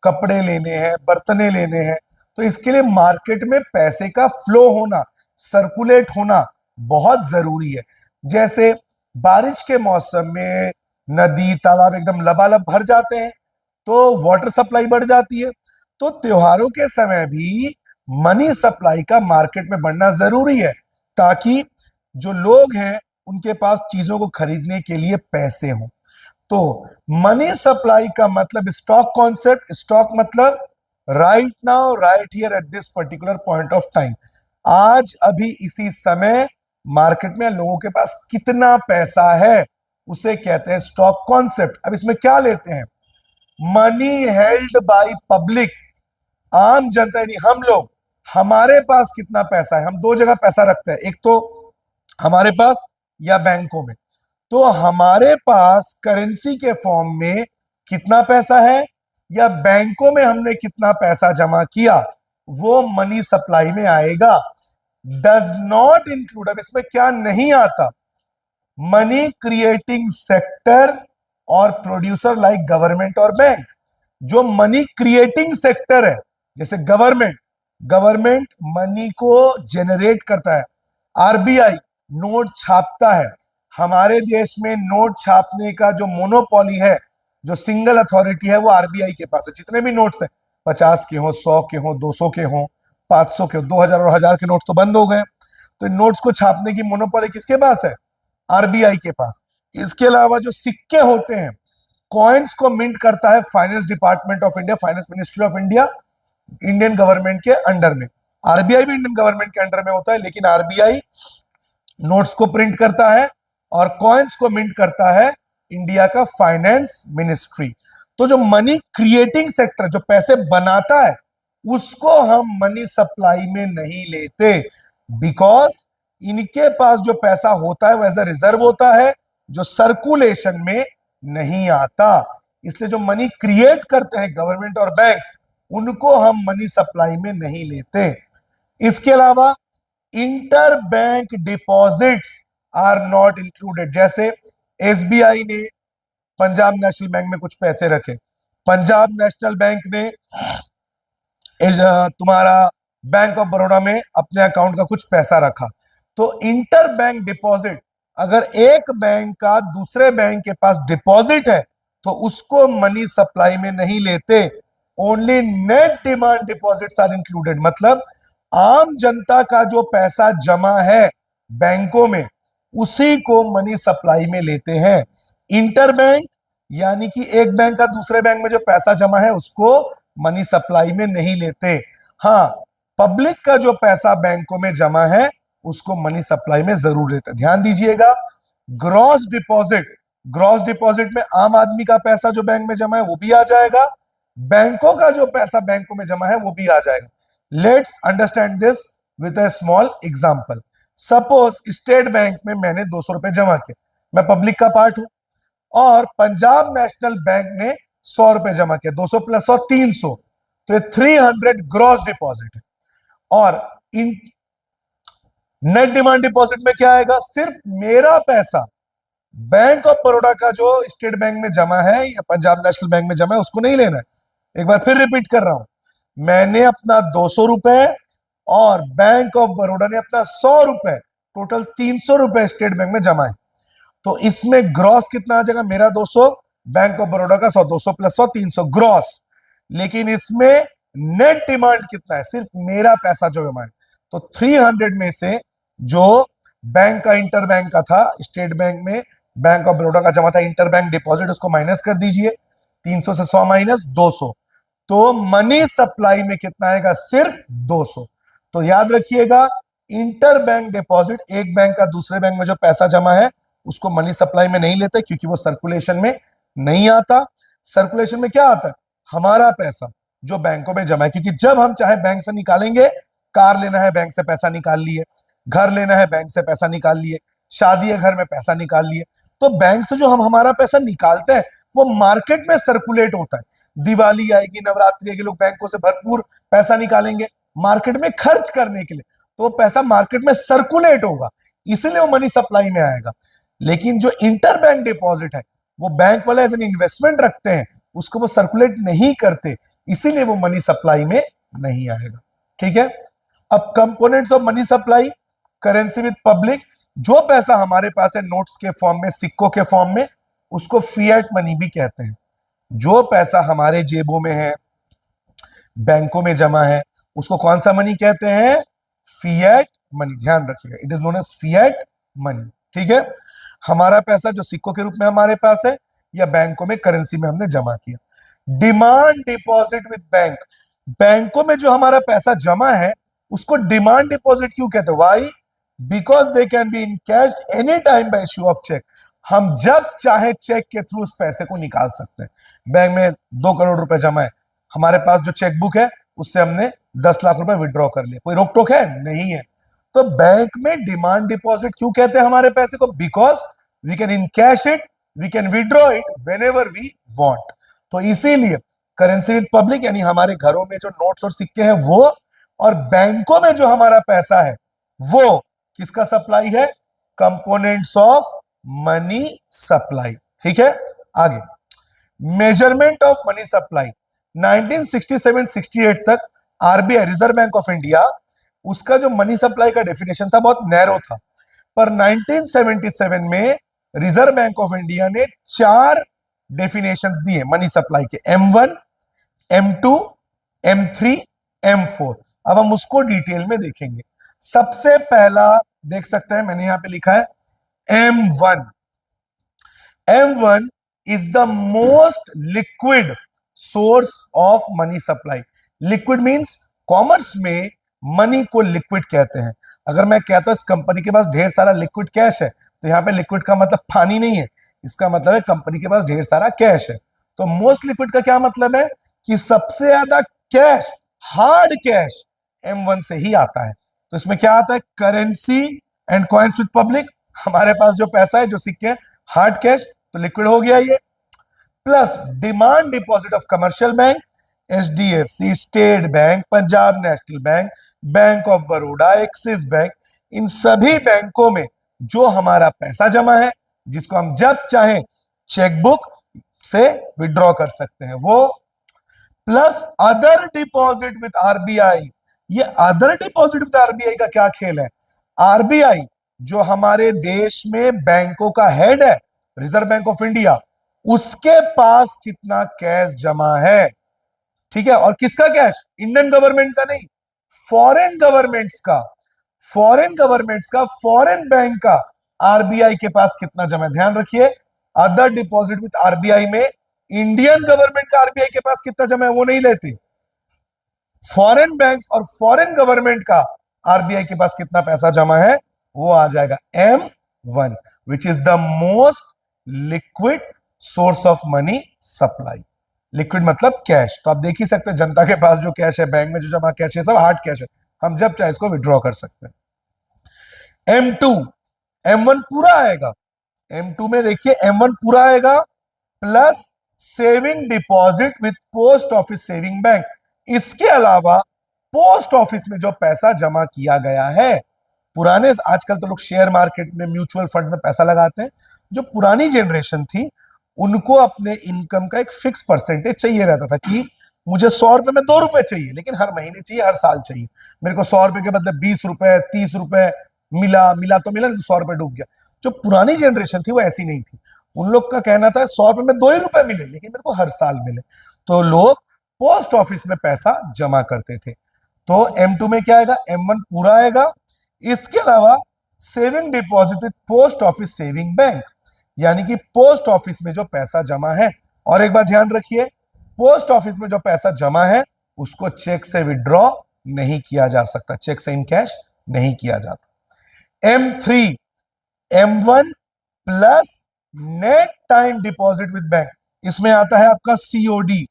कपड़े लेने हैं, बर्तने लेने हैं, तो इसके लिए मार्केट में पैसे का फ्लो होना, सर्कुलेट होना बहुत जरूरी है। जैसे बारिश के मौसम में नदी तालाब एकदम लबालब भर जाते हैं तो वाटर सप्लाई बढ़ जाती है। तो त्योहारों के समय भी मनी सप्लाई का मार्केट में बढ़ना जरूरी है, ताकि जो लोग हैं उनके पास चीजों को खरीदने के लिए पैसे हों। तो मनी सप्लाई का मतलब स्टॉक कॉन्सेप्ट, स्टॉक मतलब right now, right here, at this particular point of time, आज अभी इसी समय मार्केट में लोगों के पास कितना पैसा है, उसे कहते हैं स्टॉक कॉन्सेप्ट। अब इसमें क्या लेते हैं? मनी हेल्ड बाय पब्लिक, आम जनता, यानी हम लोग, हमारे पास कितना पैसा है। हम दो जगह पैसा रखते हैं, एक तो हमारे पास या बैंकों में। तो हमारे पास करेंसी के फॉर्म में कितना पैसा है या बैंकों में हमने कितना पैसा जमा किया, वो मनी सप्लाई में आएगा। डज नॉट इंक्लूड, अब इसमें क्या नहीं आता, मनी क्रिएटिंग सेक्टर और प्रोड्यूसर लाइक गवर्नमेंट और बैंक। जो मनी क्रिएटिंग सेक्टर है, जैसे गवर्नमेंट, गवर्नमेंट मनी को जनरेट करता है, आरबीआई नोट छापता है। हमारे देश में नोट छापने का जो मोनोपोली है, जो सिंगल अथॉरिटी है, वो आरबीआई के पास है। जितने भी नोट्स हैं, 50 के हो, 100 के हो, 200 के हो, 500 के हो, 2000 और 1000 के नोट्स तो बंद हो गए। तो इन नोट्स को छापने की मोनोपोली किसके पास है? आरबीआई के पास। इसके अलावा जो सिक्के होते हैं, कॉइन्स को मिंट करता है finance department of India, finance ministry of India, Indian government के अंडर में। आरबीआई भी इंडियन गवर्नमेंट के अंडर में होता है, लेकिन आरबीआई नोट्स को प्रिंट करता है और कॉइन्स को मिंट करता है इंडिया का फाइनेंस मिनिस्ट्री। तो जो मनी क्रिएटिंग सेक्टर, जो पैसे बनाता है, उसको हम मनी सप्लाई में नहीं लेते, बिकॉज इनके पास जो पैसा होता है वो एज अ रिजर्व होता है, जो सर्कुलेशन में नहीं आता। इसलिए जो मनी क्रिएट करते हैं गवर्नमेंट और बैंक्स, उनको हम मनी सप्लाई में नहीं लेते। इसके अलावा inter bank deposits are not included. जैसे एसबीआई ने पंजाब नेशनल बैंक में कुछ पैसे रखे, पंजाब नेशनल बैंक ने तुम्हारा बैंक ऑफ बड़ौदा में अपने अकाउंट का कुछ पैसा रखा, तो इंटर बैंक डिपॉजिट, अगर एक बैंक का दूसरे बैंक के पास डिपॉजिट है तो उसको मनी सप्लाई में नहीं लेते। Only net demand deposits are included. मतलब आम जनता का जो पैसा जमा है बैंकों में, उसी को मनी सप्लाई में लेते हैं। इंटर बैंक यानी कि एक बैंक का दूसरे बैंक में जो पैसा जमा है उसको मनी सप्लाई में नहीं लेते। हाँ, पब्लिक का जो पैसा बैंकों में जमा है उसको मनी सप्लाई में जरूर लेते। ध्यान दीजिएगा, ग्रॉस डिपॉजिट, ग्रॉस डिपॉजिट में आम आदमी का पैसा जो बैंक में जमा है वो भी आ जाएगा, बैंकों का जो पैसा बैंकों में जमा है वो भी आ जाएगा। Let's understand this with a small example. Suppose state bank में मैंने 200 रुपए जमा किए, मैं पब्लिक का पार्ट हूं, और पंजाब नेशनल बैंक ने 100 रुपए जमा किया, 200 प्लस 100 300, तो ये 300 ग्रॉस डिपॉजिट है। और इन नेट डिमांड डिपॉजिट में क्या आएगा, सिर्फ मेरा पैसा बैंक ऑफ बड़ौदा का जो स्टेट बैंक में जमा है या पंजाब नेशनल बैंक में जमा है उसको नहीं लेना है। एक बार फिर रिपीट कर रहा हूं, मैंने अपना 200 रुपए और बैंक ऑफ बड़ौदा ने अपना 100 रुपए, टोटल 300 रुपए स्टेट बैंक में जमा है, तो इसमें ग्रॉस कितना आ जाएगा, मेरा 200, बैंक ऑफ बड़ौदा का 100, 200 प्लस 100 300 ग्रॉस। लेकिन इसमें नेट डिमांड कितना है, सिर्फ मेरा पैसा जो जमा है, तो 300 में से जो बैंक का इंटर बैंक का था स्टेट बैंक में, बैंक ऑफ बड़ौदा का जमा था इंटर बैंक डिपॉजिट, उसको माइनस कर दीजिए, 300 से 100 माइनस 200, तो मनी सप्लाई में कितना आएगा, सिर्फ 200। तो याद रखिएगा, इंटर बैंक डिपॉजिट, एक बैंक का दूसरे बैंक में जो पैसा जमा है उसको मनी सप्लाई में नहीं लेते, क्योंकि वो सर्कुलेशन में नहीं आता। सर्कुलेशन में क्या आता है, हमारा पैसा जो बैंकों में जमा है, क्योंकि जब हम चाहे बैंक से निकालेंगे, कार लेना है बैंक से पैसा निकाल लिए, घर लेना है बैंक से पैसा निकाल लिए, शादी है घर में पैसा निकाल लिए, तो बैंक से जो हम हमारा पैसा निकालते हैं वो मार्केट में सर्कुलेट होता है। दिवाली आएगी, नवरात्रि आएगी, लोग बैंकों से भरपूर पैसा निकालेंगे मार्केट में खर्च करने के लिए, तो वो पैसा मार्केट में सर्कुलेट होगा, इसलिए वो मनी सप्लाई में आएगा। लेकिन जो इंटर बैंक डिपॉजिट है वो बैंक वाले एज एन इन्वेस्टमेंट रखते हैं, उसको वो सर्कुलेट नहीं करते, इसीलिए वो मनी सप्लाई में नहीं आएगा। ठीक है, अब components of money supply, currency with public, जो पैसा हमारे पास है नोट्स के फॉर्म में, सिक्कों के फॉर्म में, उसको फिएट मनी भी कहते हैं। जो पैसा हमारे जेबों में है, बैंकों में जमा है, उसको कौन सा मनी कहते हैं, फिएट मनी। ध्यान रखिएगा, it is known as fiat money. ठीक है, हमारा पैसा जो सिक्कों के रूप में हमारे पास है या बैंकों में करेंसी में हमने जमा किया। डिमांड डिपॉजिट विद बैंक, बैंकों में जो हमारा पैसा जमा है उसको डिमांड डिपॉजिट क्यों कहते हैं, why, because they can be encashed any time by issue of cheque. हम जब चाहे चेक के थ्रू उस पैसे को निकाल सकते हैं। बैंक में 2 करोड़ रुपए जमा है, हमारे पास जो चेकबुक है उससे हमने 10 लाख रुपए विड्रॉ कर लिया, कोई रोक टोक है, नहीं है। तो बैंक में डिमांड डिपॉजिट क्यों कहते हैं हमारे पैसे को, because we can encash it, we can withdraw it whenever we want. तो इसीलिए करेंसी विद पब्लिक यानी हमारे घरों में जो नोट्स और सिक्के हैं वो, और बैंकों में जो हमारा पैसा है वो किसका सप्लाई है, कंपोनेंट्स ऑफ मनी सप्लाई। ठीक है, आगे मेजरमेंट ऑफ मनी सप्लाई। 1967-68 तक RBI, reserve bank of India, उसका जो मनी सप्लाई का डेफिनेशन था बहुत नैरो था, पर 1977 में रिजर्व बैंक ऑफ इंडिया ने 4 डेफिनेशंस दिए मनी सप्लाई के, M1, M2, M3, M4। अब हम उसको डिटेल में देखेंगे। सबसे पहला देख सकते हैं, मैंने यहां पे लिखा है M1। M1 is the most liquid source of money supply। Liquid means commerce में मनी को लिक्विड कहते हैं। अगर मैं कहता हूं इस कंपनी के पास ढेर सारा लिक्विड कैश है, तो यहां पे लिक्विड का मतलब पानी नहीं है, इसका मतलब है कंपनी के पास ढेर सारा कैश है। तो मोस्ट लिक्विड का क्या मतलब है कि सबसे ज्यादा कैश, हार्ड कैश M1 से ही आता है। तो इसमें क्या आता है, currency and coins with public, हमारे पास जो पैसा है, जो सिक्के हैं, हार्ड कैश, तो लिक्विड हो गया ये। Plus demand deposit of commercial bank, HDFC, State Bank, Punjab National Bank, Bank of Baroda, Axis Bank, इन सभी बैंकों में जो हमारा पैसा जमा है, जिसको हम जब चाहें चेकबुक से विड्रॉ कर सकते हैं, वो plus other deposit with RBI. ये अदर डिपॉजिट विद आरबीआई का क्या खेल है? आरबीआई जो हमारे देश में बैंकों का हेड है, रिजर्व बैंक ऑफ इंडिया, उसके पास कितना कैश जमा है, ठीक है, और किसका कैश? इंडियन गवर्नमेंट का नहीं, फॉरेन गवर्नमेंट्स का, फॉरेन गवर्नमेंट्स का, फॉरेन बैंक का आरबीआई के पास कितना जमा है। ध्यान रखिए, अदर डिपॉजिट विद आरबीआई में इंडियन गवर्नमेंट का आरबीआई के पास कितना जमा है वो नहीं लेते, फॉरेन बैंक्स और फॉरेन गवर्नमेंट का आरबीआई के पास कितना पैसा जमा है वो आ जाएगा M1, which is the most liquid source of money supply. Liquid मतलब कैश, तो आप देख ही सकते हैं जनता के पास जो कैश है, बैंक में जो जमा कैश है, सब हार्ड कैश है, हम जब चाहे इसको विड्रॉ कर सकते हैं। M2, M1 पूरा आएगा, M2 में देखिए M1 पूरा आएगा, plus saving deposit with post office saving bank. इसके अलावा पोस्ट ऑफिस में जो पैसा जमा किया गया है, पुराने, आजकल तो लोग शेयर मार्केट में, म्यूचुअल फंड में पैसा लगाते हैं, जो पुरानी जनरेशन थी उनको अपने इनकम का एक फिक्स परसेंटेज चाहिए रहता था कि मुझे 100 रुपए में 2 रुपए चाहिए, लेकिन हर महीने चाहिए, हर साल चाहिए, मेरे को 100 रुपए के बदले 20 रुपए, 30 रुपए मिला तो मिला, नहीं तो 100 रुपए डूब गया। जो पुरानी जनरेशन थी वो ऐसी नहीं थी, उन लोग का कहना था 100 रुपए में 2 ही रुपए मिले, लेकिन मेरे को हर साल मिले, तो लोग पोस्ट ऑफिस में पैसा जमा करते थे। तो M2 में क्या आएगा? M1 पूरा आएगा। इसके अलावा saving deposit with post office saving bank, यानी कि पोस्ट ऑफिस में जो पैसा जमा है, और एक बात ध्यान रखिए, पोस्ट ऑफिस में जो पैसा जमा है उसको चेक से विड्रॉ नहीं किया जा सकता, चेक से इन कैश नहीं किया जाता। M3, M1 plus net time deposit with bank, इसमें आता है आपका COD,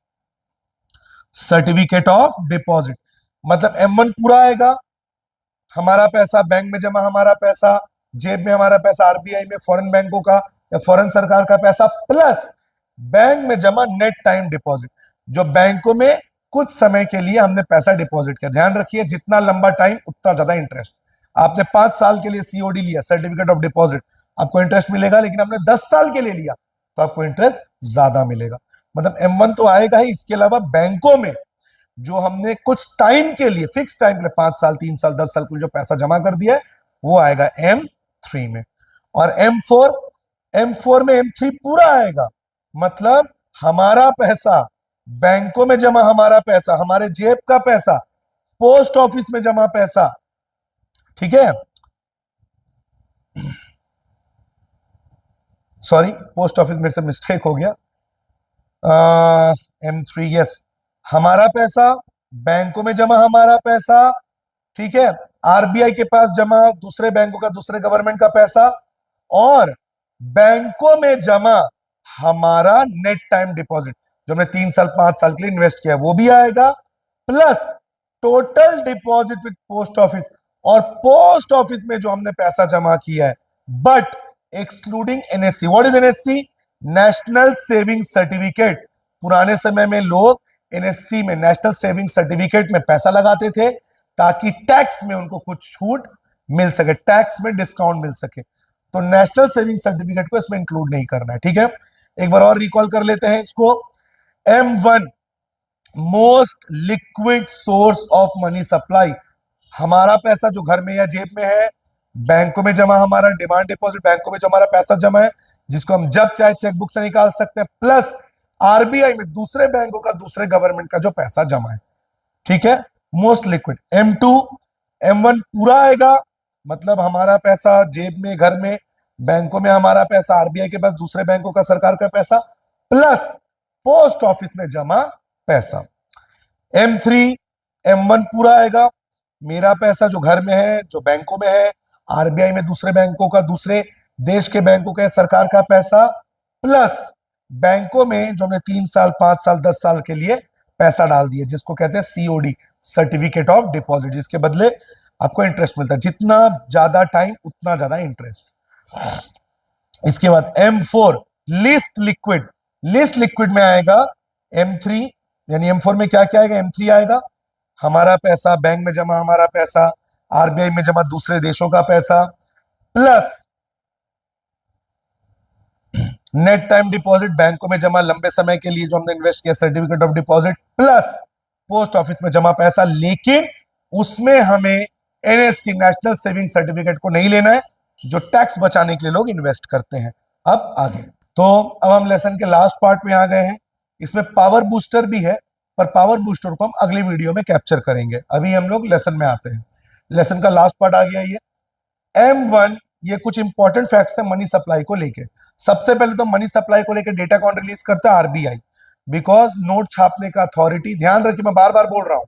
सर्टिफिकेट ऑफ डिपॉजिट, मतलब M1 पूरा आएगा, हमारा पैसा बैंक में जमा, हमारा पैसा जेब में, हमारा पैसा आरबीआई में, फॉरेन बैंकों का या फॉरेन सरकार का पैसा, प्लस बैंक में जमा नेट टाइम डिपॉजिट, जो बैंकों में कुछ समय के लिए हमने पैसा डिपॉजिट किया। ध्यान रखिए, जितना लंबा टाइम उतना ज्यादा इंटरेस्ट। आपने 5 साल के लिए COD लिया, सर्टिफिकेट ऑफ डिपॉजिट, आपको इंटरेस्ट मिलेगा, लेकिन आपने 10 साल के लिए लिया तो आपको इंटरेस्ट ज्यादा मिलेगा। मतलब M1 तो आएगा ही, इसके अलावा बैंकों में जो हमने कुछ टाइम के लिए, फिक्स टाइम के लिए, 5 साल, 3 साल, 10 साल के लिए जो पैसा जमा कर दिया है वो आएगा M3 में। और M4 में M3 पूरा आएगा, मतलब हमारा पैसा बैंकों में जमा, हमारा पैसा, हमारे जेब का पैसा, पोस्ट ऑफिस में जमा पैसा, ठीक है, सॉरी पोस्ट ऑफिस मेरे से मिस्टेक हो गया, M3, यस, हमारा पैसा बैंकों में जमा, हमारा पैसा, ठीक है, आरबीआई के पास जमा, दूसरे बैंकों का, दूसरे गवर्नमेंट का पैसा, और बैंकों में जमा हमारा नेट टाइम डिपॉजिट जो हमने 3 साल 5 साल के लिए इन्वेस्ट किया वो भी आएगा, plus total deposit with post office, और पोस्ट ऑफिस में जो हमने पैसा जमा किया है, but excluding NSC। What is NSC? National saving certificate. पुराने समय में लोग NSC में, नेशनल सेविंग सर्टिफिकेट में पैसा लगाते थे ताकि टैक्स में उनको कुछ छूट मिल सके, टैक्स में डिस्काउंट मिल सके, तो नेशनल सेविंग सर्टिफिकेट को इसमें इंक्लूड नहीं करना है, ठीक है। एक बार और रिकॉल कर लेते हैं इसको। M1 most liquid source of money supply, हमारा पैसा जो घर में या जेब में है, बैंकों में जमा, हमारा डिमांड डिपॉजिट, बैंकों में जो हमारा पैसा जमा है जिसको हम जब चाहे चेकबुक से निकाल सकते हैं, प्लस आरबीआई में दूसरे बैंकों का, दूसरे गवर्नमेंट का जो पैसा जमा है, ठीक है, मोस्ट लिक्विड। M2, M1 पूरा आएगा, मतलब हमारा पैसा जेब में, घर में, बैंकों में हमारा पैसा, आरबीआई के पास, दूसरे बैंकों का, सरकार का पैसा, प्लस पोस्ट ऑफिस में जमा पैसा। M3, M1 पूरा आएगा, मेरा पैसा जो घर में है, जो बैंकों में है, आरबीआई में दूसरे बैंकों का, दूसरे देश के बैंकों का, सरकार का पैसा, प्लस बैंकों में जो हमने 3 साल 5 साल 10 साल के लिए पैसा डाल दिया, जिसको कहते हैं COD, सर्टिफिकेट ऑफ डिपॉजिट, जिसके बदले आपको इंटरेस्ट मिलता है, जितना ज्यादा टाइम उतना ज्यादा इंटरेस्ट। इसके बाद M4 least liquid, list liquid में आएगा M3, यानी M4 में क्या क्या आएगा, M3 आएगा, हमारा पैसा बैंक में जमा, हमारा पैसा आरबीआई में जमा, दूसरे देशों का पैसा, प्लस नेट टाइम डिपॉजिट बैंकों में जमा लंबे समय के लिए जो हमने इन्वेस्ट किया, certificate of deposit, plus post office में जमा पैसा। लेकिन उसमें हमें एनएससी, नेशनल सेविंग सर्टिफिकेट को नहीं लेना है, जो टैक्स बचाने के लिए लोग इन्वेस्ट करते हैं। अब आगे, तो अब हम लेसन के लास्ट पार्ट में आ गए हैं। इसमें पावर बूस्टर भी है, पर पावर बूस्टर को हम अगली वीडियो में कैप्चर करेंगे। अभी हम लोग लेसन में आते हैं। लेसन का लास्ट पार्ट आ गया ये M1। ये कुछ इंपॉर्टेंट फैक्ट्स है मनी सप्लाई को लेके। सबसे पहले तो मनी सप्लाई को लेके डेटा कौन रिलीज करता है, आरबीआई, बिकॉज नोट छापने का अथॉरिटी, ध्यान रखिए मैं बार बार बोल रहा हूं,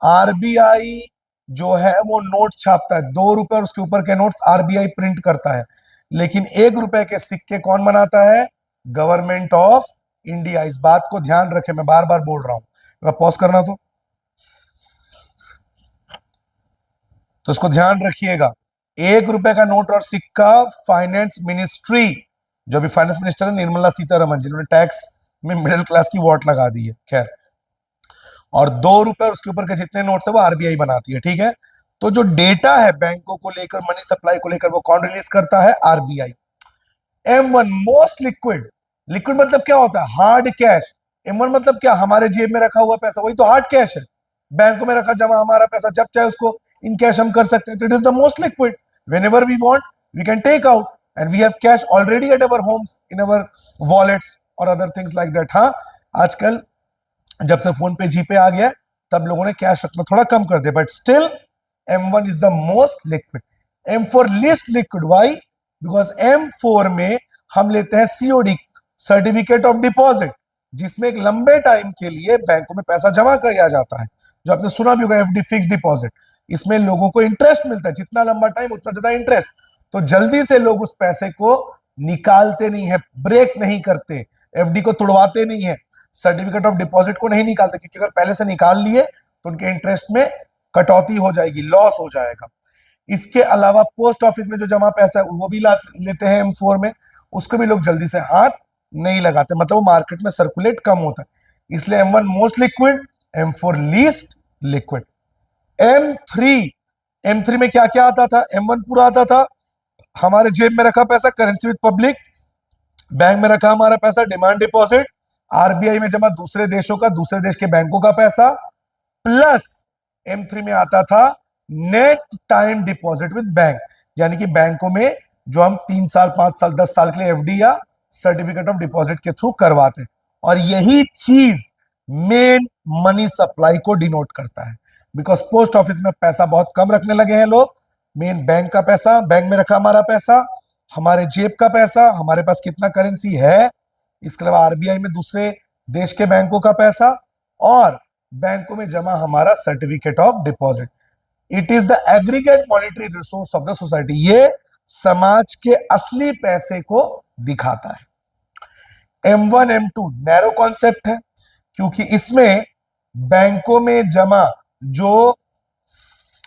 आरबीआई जो है वो नोट छापता है। 2 रुपए और उसके ऊपर के नोट्स आरबीआई प्रिंट करता है, लेकिन 1 रुपए के सिक्के कौन बनाता है, गवर्नमेंट ऑफ इंडिया। इस बात को ध्यान रखें, मैं बार बार बोल रहा हूं। मैं पॉज करना तो इसको ध्यान रखिएगा। 1 रुपए का नोट और सिक्का फाइनेंस मिनिस्ट्री, जो भी फाइनेंस मिनिस्टर है निर्मला सीतारमन, जिन्होंने टैक्स में मिडिल क्लास की वोट लगा दी है, खैर, और 2 रुपए और उसके ऊपर के जितने नोट्स है वो आरबीआई बनाती है, ठीक है। तो जो डेटा है बैंकों को लेकर, मनी सप्लाई को लेकर, वो कौन रिलीज करता है, RBI. M1 most liquid. Liquid मतलब क्या होता है, हार्ड कैश। M1 मतलब क्या, हमारे जेब में रखा हुआ पैसा, वही तो हार्ड कैश है। बैंकों में रखा जमा हमारा पैसा, जब चाहे उसको इन कैश हम कर सकते हैं। तो it is the most liquid. Whenever we want, we can take out, and we have cash already at our homes, in our wallets or other things like that. हाँ, आजकल जब से फोन पे जीपे आ गया, तब लोगों ने कैश रखना थोड़ा कम कर दिया, but still M1 is the most liquid. M4 least liquid. Why? Because M4 में हम लेते हैं COD, सर्टिफिकेट ऑफ डिपॉजिट, जिसमें एक लंबे टाइम के लिए बैंकों में पैसा जमा किया जाता है, जो आपने सुना भी होगा, एफडी, फिक्स्ड डिपॉजिट। इसमें लोगों को इंटरेस्ट मिलता है, जितना लंबा टाइम उतना ज्यादा इंटरेस्ट। तो जल्दी से लोग उस पैसे को निकालते नहीं है, ब्रेक नहीं करते, एफडी को तुड़वाते नहीं है, सर्टिफिकेट ऑफ डिपॉजिट को नहीं निकालते, क्योंकि अगर पहले से निकाल लिए तो उनके इंटरेस्ट में कटौती हो जाएगी, लॉस हो जाएगा। इसके अलावा पोस्ट ऑफिस में जो जमा पैसा है वो भी लेते हैं M4 में, उसको भी लोग जल्दी से हाथ नहीं लगाते, मतलब वो मार्केट में सर्कुलेट कम होता है। इसलिए M1 most liquid, M4 least liquid. M3 में क्या क्या आता था, M1 पूरा आता था, हमारे जेब में रखा पैसा, करेंसी विद पब्लिक, बैंक में रखा हमारा पैसा, डिमांड डिपॉजिट, आरबीआई में जमा दूसरे देशों का, दूसरे देश के बैंकों का पैसा, प्लस M3 में आता था net time deposit with bank, यानी कि बैंकों में जो हम 3 साल 5 साल 10 साल के लिए एफडी या सर्टिफिकेट ऑफ डिपॉजिट के थ्रू करवाते हैं। और यही चीज मेन मनी सप्लाई को डिनोट करता है, बिकॉज पोस्ट ऑफिस में पैसा बहुत कम रखने लगे हैं लोग। मेन बैंक का पैसा, बैंक में रखा हमारा पैसा, हमारे जेब का पैसा, हमारे पास कितना करेंसी है, इसके अलावा आरबीआई में दूसरे देश के बैंकों का पैसा, और बैंकों में जमा हमारा certificate of deposit. It is the aggregate monetary resource of the society. ये समाज के असली पैसे को दिखाता है। M1 M2 नैरो कॉन्सेप्ट है, क्योंकि इसमें बैंकों में जमा जो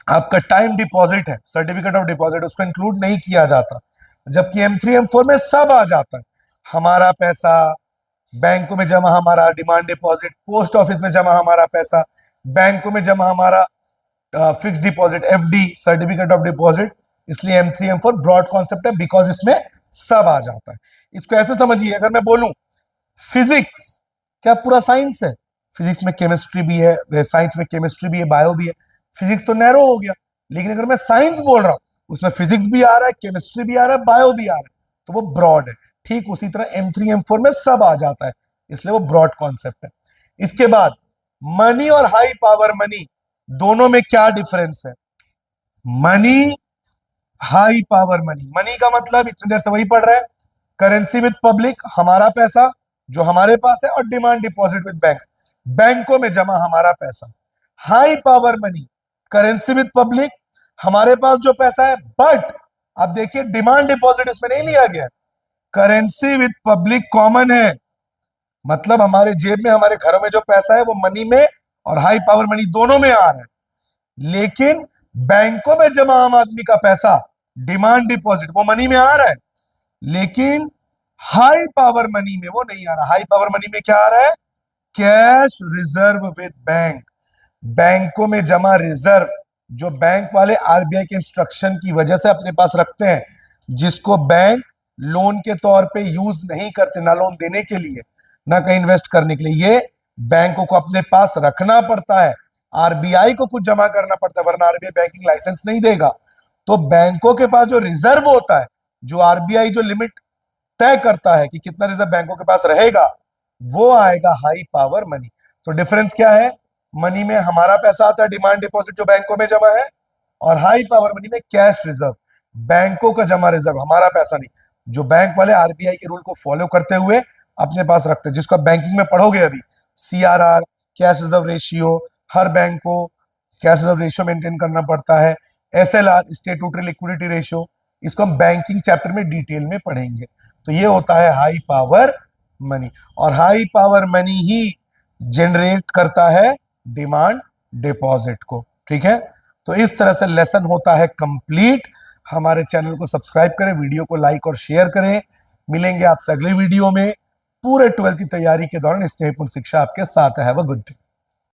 आपका टाइम डिपॉजिट है, सर्टिफिकेट ऑफ डिपॉजिट, उसको इंक्लूड नहीं किया जाता, जबकि M3 M4 में सब आ जाता है। हमारा पैसा बैंकों में जमा, हमारा डिमांड डिपॉजिट, पोस्ट ऑफिस में जमा हमारा पैसा, बैंकों में जमा हमारा fixed deposit, FD, certificate of deposit. इसलिए M3 M4 ब्रॉड कॉन्सेप्ट है, बिकॉज इसमें सब आ जाता है। इसको ऐसे समझिए, अगर मैं बोलूं फिजिक्स क्या पूरा साइंस है, फिजिक्स में केमिस्ट्री भी है, साइंस में केमिस्ट्री भी है, बायो भी है, फिजिक्स तो नैरो हो गया। लेकिन अगर मैं साइंस बोल रहा हूं, उसमें फिजिक्स भी आ रहा है, केमिस्ट्री भी आ रहा है, बायो भी आ रहा है, तो वो ब्रॉड है। ठीक उसी तरह M3 M4 में सब आ जाता है, इसलिए वो ब्रॉड कॉन्सेप्ट है। इसके बाद मनी और हाई पावर मनी, दोनों में क्या डिफरेंस है। Money, high power money, money का मतलब इतनी देर से वही पढ़ रहे हैं, करेंसी विद पब्लिक, हमारा पैसा जो हमारे पास है, और डिमांड डिपॉजिट विद बैंक, बैंकों में जमा हमारा पैसा। High power money, currency with public, हमारे पास जो पैसा है, बट अब देखिए डिमांड डिपॉजिट इसमें नहीं लिया गया, करेंसी विद पब्लिक कॉमन है, मतलब हमारे जेब में, हमारे घरों में जो पैसा है वो मनी में और हाई पावर मनी दोनों में आ रहा है। लेकिन बैंकों में जमा आम आदमी का पैसा, डिमांड डिपॉजिट, वो मनी में आ रहा है, लेकिन हाई पावर मनी में वो नहीं आ रहा। हाई पावर मनी में क्या आ रहा है? कैश रिजर्व विद बैंक, बैंकों में जमा रिजर्व जो बैंक वाले आरबीआई के इंस्ट्रक्शन की वजह से अपने पास रखते हैं, जिसको बैंक लोन के तौर पे यूज नहीं करते, ना लोन देने के लिए ना कहीं इन्वेस्ट करने के लिए, ये बैंकों को अपने पास रखना पड़ता है, आरबीआई को कुछ जमा करना पड़ता है, वरना आरबीआई बैंकिंग लाइसेंस नहीं देगा। तो बैंकों के पास जो रिजर्व होता है, जो आरबीआई जो लिमिट तय करता है कि कितना रिजर्व बैंकों के पास रहेगा, वो आएगा हाई पावर मनी। तो डिफरेंस क्या है? मनी में हमारा पैसा आता है, डिमांड डिपॉजिट जो बैंकों में जमा है, और हाई पावर मनी में कैश रिजर्व, बैंकों का जमा रिजर्व, हमारा पैसा नहीं, जो बैंक वाले आरबीआई के रूल को फॉलो करते हुए अपने पास रखते हैं, जिसको आप बैंकिंग में पढ़ोगे अभी, सीआरआर, कैश रिजर्व रेशियो, हर बैंक को कैश रिजर्व रेशियो मेंटेन करना पड़ता है, एसएलआर, स्टेट्यूटरी लिक्विडिटी रेशियो, इसको हम बैंकिंग चैप्टर में डिटेल में पढ़ेंगे। तो ये होता है हाई पावर मनी, और हाई पावर मनी ही जनरेट करता है डिमांड डिपॉजिट को। ठीक है, तो इस तरह से लेसन होता है कंप्लीट। हमारे चैनल को सब्सक्राइब करें, वीडियो को लाइक और शेयर करें। मिलेंगे आपसे अगले वीडियो में। पूरे 12th की तैयारी के दौरान स्नेहपूर्ण शिक्षा आपके साथ है। Have a good day.